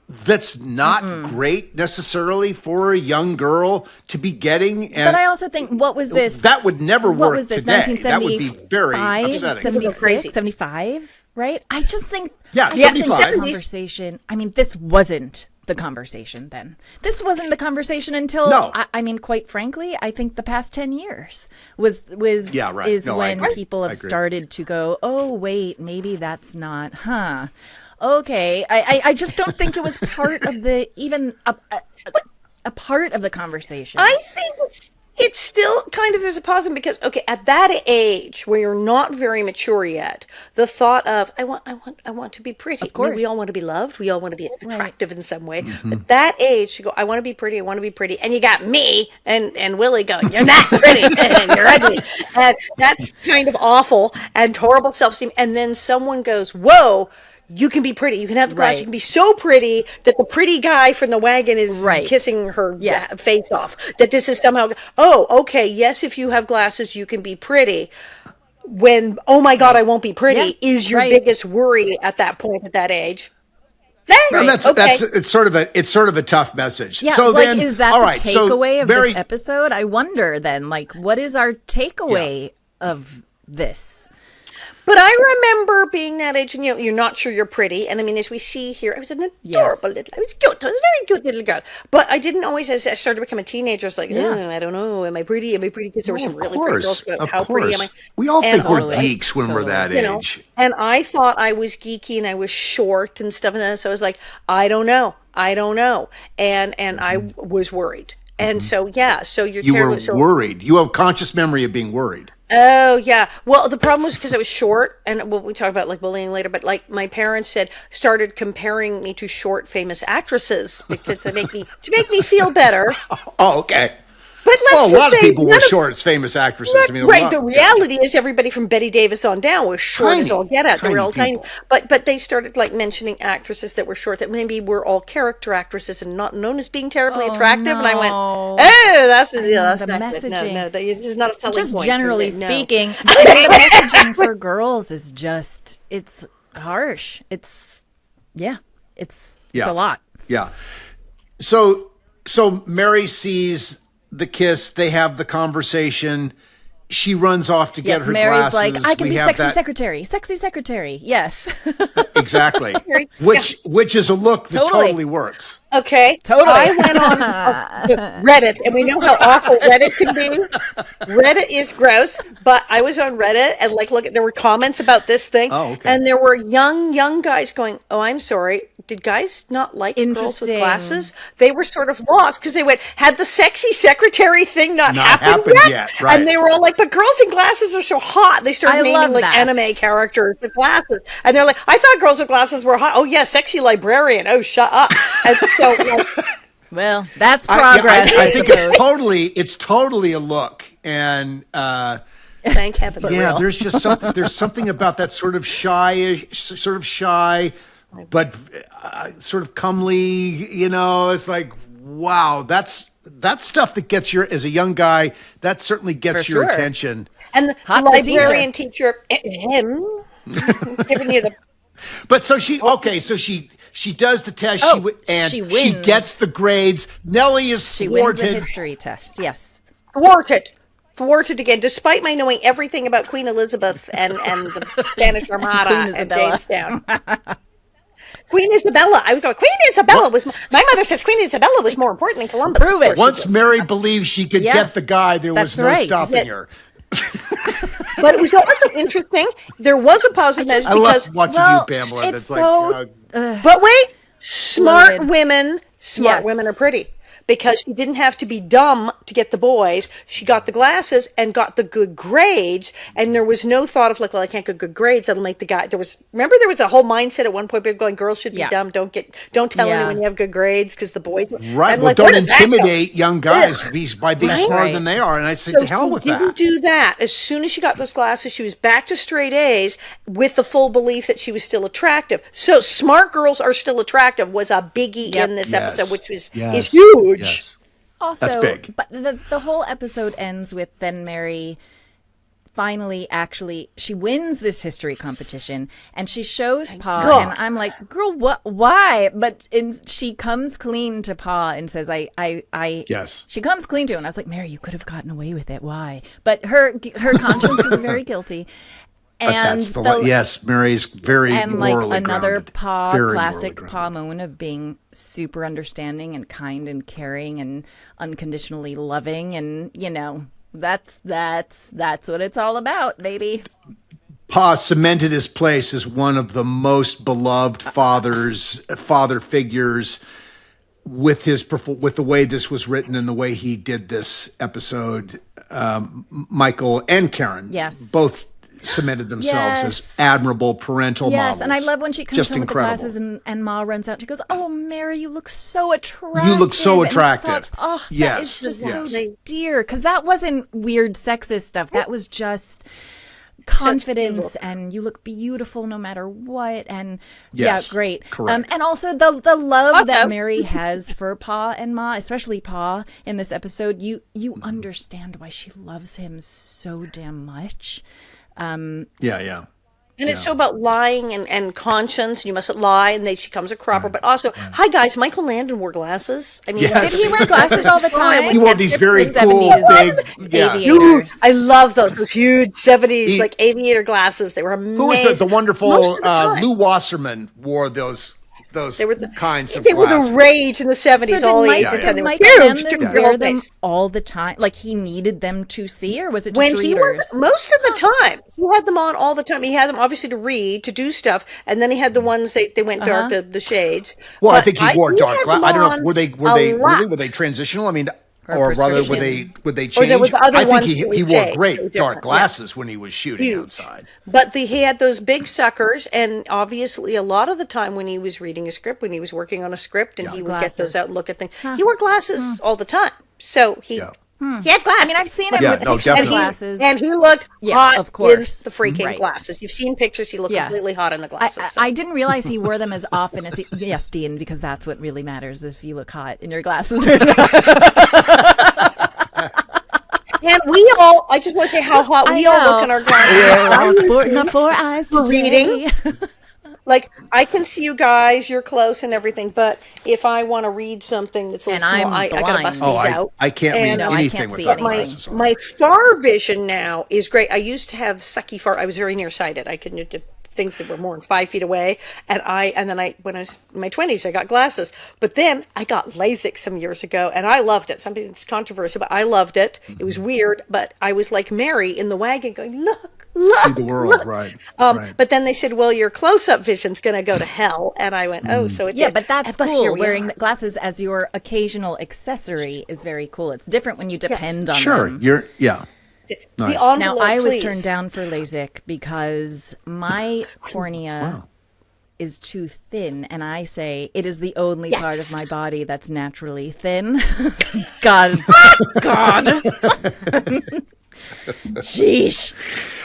that's not great necessarily for a young girl to be getting. And but I also think, what was this? That would never work What was this, today. That would be very upsetting. 76, 75, right? I just think, 75. Conversation. I mean, this wasn't the conversation then. This wasn't the conversation until, I mean, quite frankly, I think the past 10 years when people have started to go, oh, wait, maybe that's not, okay. I just don't think it was part of the, even a part of the conversation. I think it's still kind of, there's a positive because, okay, at that age where you're not very mature yet, the thought of, I want to be pretty. Of course. I mean, we all want to be loved. We all want to be attractive in some way. At that age, you go, I want to be pretty. And you got me and Willie going, you're not pretty and you're ugly. And that's kind of awful and horrible self-esteem. And then someone goes, whoa, you can be pretty. You can have the glass. You can be so pretty that the pretty guy from the wagon is kissing her face off. That this is somehow, oh, okay, yes, if you have glasses, you can be pretty. When, oh my God, I won't be pretty, is your biggest worry at that point, at that age. It's sort of a tough message. Yeah, so like, then, is that the takeaway of this episode? I wonder then, like, what is our takeaway of this? But I remember being that age, and you're not sure you're pretty. And I mean, as we see here, I was an adorable little. I was cute. I was a very cute little girl. But I didn't always, as I started to become a teenager, I was like, I don't know, am I pretty? Am I pretty? Because there were some really pretty girls. Of how course. pretty am I? We all think we're Totally. geeks when we're that age. And I thought I was geeky and I was short and stuff. And so I was like, I don't know. And I was worried. And so, so You were worried. You have conscious memory of being worried. Oh, yeah. Well, the problem was because I was short, and we talk about like bullying later, but like my parents started comparing me to short, famous actresses to make me feel better. Oh, okay. But let's a lot just of say people were short as famous actresses. I mean, right. The reality is everybody from Betty Davis on down was short as all get out. They were all tiny. But they started like mentioning actresses that were short that maybe were all character actresses and not known as being terribly attractive. No. And I went, oh, that's the not messaging. No, this is not a selling Just point. generally No. speaking, the messaging for girls is just, it's harsh. It's a lot. Yeah. So Mary sees the kiss. They have the conversation. She runs off to get her Mary's glasses. like, I can be sexy secretary. Yes. Exactly. Which is a look that totally works. Okay. Totally. I went on Reddit, and we know how awful Reddit can be. Reddit is gross, but I was on Reddit, and look, there were comments about this thing. Oh, okay. And there were young guys going, oh, I'm sorry. Did guys not like girls with glasses? They were sort of lost because they had the sexy secretary thing not happened yet. Right. And they were all like, but girls in glasses are so hot. They started naming anime characters with glasses. And they're like, I thought girls with glasses were hot. Oh, yeah, sexy librarian. Oh, shut up. And so, well, that's progress. I think it's totally a look. And thank heaven. Yeah, there's just something. There's something about that sort of shy, but sort of comely. It's like, wow, that's stuff that gets as a young guy, that certainly gets your attention. And the librarian teacher, him, giving you the. But so she does the test. She wins. She gets the grades. Nellie is thwarted. She wins the history test. Yes, thwarted again, despite my knowing everything about Queen Elizabeth and the Spanish Armada and Jamestown. Queen Isabella. I would go, Queen Isabella was. My mother says Queen Isabella was more important than Columbus. Prove it. Once Mary believed she could get the guy, there was no stopping her. But it was also interesting. There was a positive message because I love watching you, Pamela. It's so. But wait, smart women are pretty. Because she didn't have to be dumb to get the boys. She got the glasses and got the good grades. And there was no thought of I can't get good grades. That'll make the guy. There was a whole mindset at one point people going, girls should be dumb. Don't tell anyone you have good grades because the boys. Right. Well, don't intimidate young guys by being smarter than they are. And I say to hell with that. Didn't do that. As soon as she got those glasses, she was back to straight A's with the full belief that she was still attractive. So smart girls are still attractive was a biggie in this episode, which is huge. Yes. Also, that's big. But the whole episode ends with then Mary finally she wins this history competition and she shows Pa and I'm like, girl, what? Why? But she comes clean to Pa and says, yes. She comes clean to him. And I was like, Mary, you could have gotten away with it. Why? But her conscience is very guilty. And yes, Mary's very morally another grounded. Classic Pa moment of being super understanding and kind and caring and unconditionally loving, and that's what it's all about, baby. Pa cemented his place as one of the most beloved father figures with the way this was written and the way he did this episode. Michael and Karen, both cemented themselves as admirable parental models. Yes, and I love when she comes home with the glasses and Ma runs out. She goes, "Oh, Mary, you look so attractive. You look so attractive." Thought, that is just so dear. Because that wasn't weird sexist stuff. That was just confidence, and you look beautiful no matter what. And great. Correct. And also the love that Mary has for Pa and Ma, especially Pa in this episode. You understand why she loves him so damn much. And it's so about lying and conscience. You mustn't lie, and she comes a cropper. But also, hi guys, Michael Landon wore glasses. I mean, Yes. Did he wear glasses all the time? He wore these very The cool 70s big aviators. I love those huge 70s like aviator glasses. They were amazing. Who was the wonderful Most of the time. Lou Wasserman wore those They were the kinds of They were glasses. the rage in the 70s. So all the did age and 10. Mike, They were Michael huge. Landon Took your wear whole them face. all the time? Like he needed them to see, or was it just When he wore readers? most of the time, he had them on all the time. He had them obviously to read, to do stuff, and then he had the ones they went dark, the shades. Well, I But think he wore dark had glasses. them I don't know. on Were they a lot. were they transitional? I mean, Or or rather, would prescription. they Or change? there was the other I think ones he that would wore change. They were great different, dark yeah. glasses when he was shooting Huge. outside. But he had those big suckers, and obviously a lot of the time when he was reading a script, when he was working on a script, and he would get those Glasses. out and look at things, he wore glasses all the time. So he had glasses. I mean, I've seen him Yeah, with no, pictures of definitely. glasses. And he looked Yeah, hot of course. in the freaking Right. glasses. You've seen pictures, he looked completely hot in the glasses. So. I didn't realize he wore them as often as he. Yes, Dean, because that's what really matters if you look hot in your glasses or not. And we all, I just want to say how hot we all look in our glasses. All sporting up 4 eyes For today. reading. Like, I can see you guys, you're close and everything, but if I want to read something that's a little And small, I'm I got to blind. bust Oh, these out. I can't read And- No, I anything can't with see dark anything. glasses on. My far vision now is great. I used to have sucky far. I was very nearsighted. I couldn't do things that were more than 5 feet away. And then when I was in my 20s, I got glasses. But then I got LASIK some years ago, and I loved it. Something that's controversial, but I loved it. It was weird, but I was like Mary in the wagon going, look. See the world, look. right? But then they said, well, your close-up vision's going to go to hell. And I went, oh, so it Yeah, did. but that's But here cool. we Wearing are. the glasses as your occasional accessory is very cool. It's different when you depend on Sure, them. Nice. The Now, envelope, I was please. turned down for LASIK because my cornea is too thin, and I say it is the only part of my body that's naturally thin. God. Sheesh.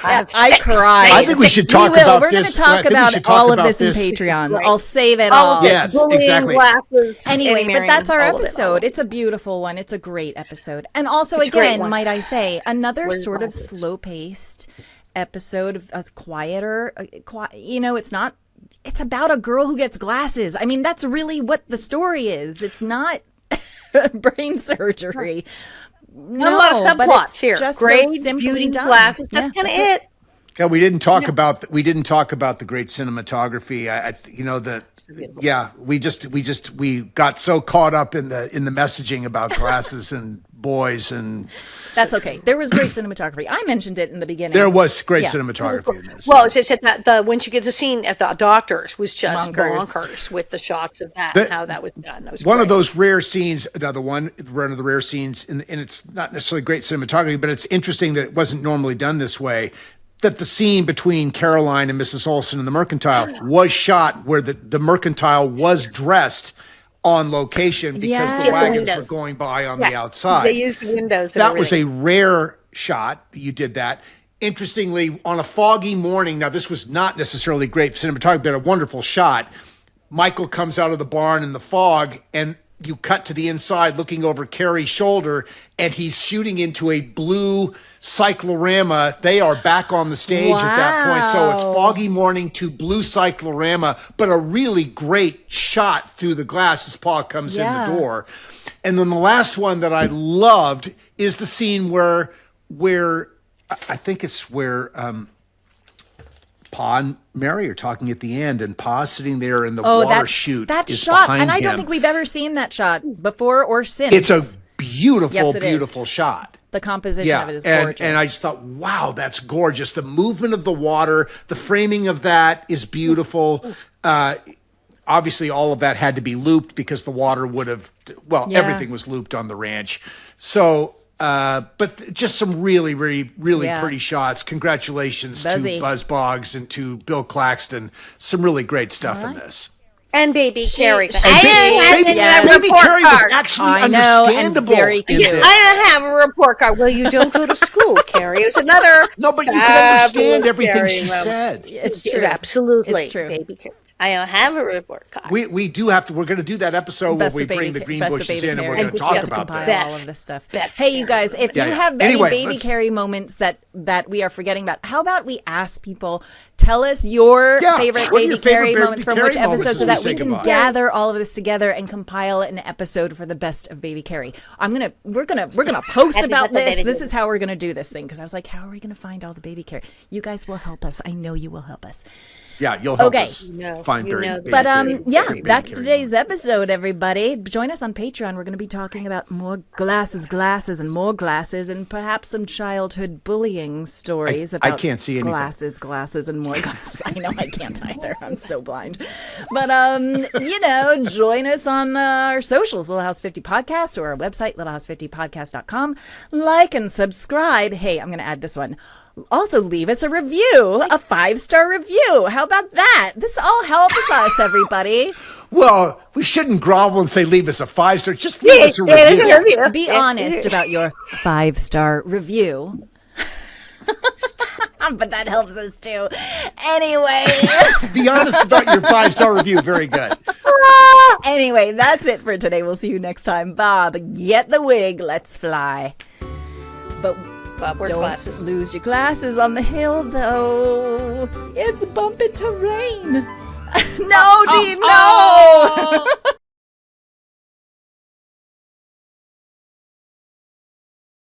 I cried. I think we should talk will. about We're going this. to I talk think we about should talk all of about this in this. Patreon. Right. I'll save it All all. of it. Yes, Bullying, exactly. Glasses. Anyway, Auntie but that's our Marion, all of it, all episode. of it. It's a beautiful one. It's a great episode. And also, It's a great again, one. might I say, another Where's sort of glasses? slow-paced episode of a quieter, it's not, it's about a girl who gets glasses. I mean, that's really what the story is. It's not brain surgery. Not a lot of but subplots it's here. just so Grades, simply beauty, done. glasses. That's Yeah, kind of that's it. Yeah, we didn't talk about the great cinematography. We got so caught up in the messaging about glasses and boys, and That's okay. There was great cinematography. I mentioned it in the beginning. there was great Yeah. cinematography in this. Well, it's just that when she gets a scene at the doctor's was just Bonkers. bonkers with the shots of that The- and how that was done. That was One great. of those rare scenes, one of the rare scenes, and it's not necessarily great cinematography, but it's interesting that it wasn't normally done this way. That the scene between Caroline and Mrs. Olson in the Mercantile was shot where the Mercantile was dressed on location because the Yeah. wagons Windows. were going by on Yeah. the outside. They used the windows. That was a rare shot. You did that. Interestingly, on a foggy morning, now this was not necessarily great cinematography, but a wonderful shot. Michael comes out of the barn in the fog, and you cut to the inside looking over Carrie's shoulder, and he's shooting into a blue cyclorama. They are back on the stage at that point. So it's Wow. foggy morning to blue cyclorama, but a really great shot through the glass as Paul comes in Yeah. the door. And then the last one that I loved is the scene where I think it's where Pa and Mary are talking at the end, and Pa's sitting there in the water chute. that is shot, behind and I don't him. think we've ever seen that shot before or since. It's a beautiful, Yes, it is. beautiful shot. The composition Yeah, of it is and gorgeous. I just thought, wow, that's gorgeous. The movement of the water, the framing of that is beautiful. Obviously, all of that had to be looped because the water would have, Yeah. everything was looped on the ranch. So, but just some really, really, really Yeah. pretty shots. Congratulations Buzzy. to Buzz Boggs and to Bill Claxton. Some really great stuff in this. and baby Carrie. she- Baby, Yes. Baby report Carrie was card. actually I know, and understandable. very in cute. this. I have a report card. Well, you don't go to school, Carrie. It was another. No, but you could fabulous understand everything Carrie she moment. said. It's Yeah, true. absolutely. It's true. Baby Carrie. I don't have a report card. We do have to. We're going to do that episode where Best we of baby bring the ca- green best of bushes baby in, and we're carry. going to We talk have to about compile that. all of this stuff. Best Hey, you guys, if Yeah, you yeah. have any Anyway, baby let's- carry moments that we are forgetting about, how about we ask people, tell us your Yeah, favorite what are your baby carry favorite moments from baby which carry moments episode, so as we that say we can goodbye? gather all of this together and compile an episode for the best of baby carry. We're gonna post Happy about birthday, this. baby. This is how we're gonna do this thing, because I was like, how are we gonna find all the baby carry? You guys will help us. I know you will help us. Yeah, you'll help Okay. us find You baby know baby But carry- yeah, baby that's carry today's episode, everybody. Join us on Patreon. We're going to be talking about more glasses, and more glasses, and perhaps some childhood bullying stories I about can't see anything. glasses, and more glasses. I know I can't either. I'm so blind. But join us on our socials, Little House 50 Podcast, or our website, littlehouse50podcast.com. Like and subscribe. Hey, I'm going to add this one. Also, leave us a review, a 5-star review. How about that? This all helps us, everybody. Well, we shouldn't grovel and say leave us a 5-star. Just leave us a review. Be honest about your 5-star review. But that helps us too. Anyway. Be honest about your 5-star review. Very good. Anyway, that's it for today. We'll see you next time. Bob, get the wig. Let's fly. But Bob, wear don't glasses. lose your glasses on the hill, though. It's bumpy terrain. No, Dean, no!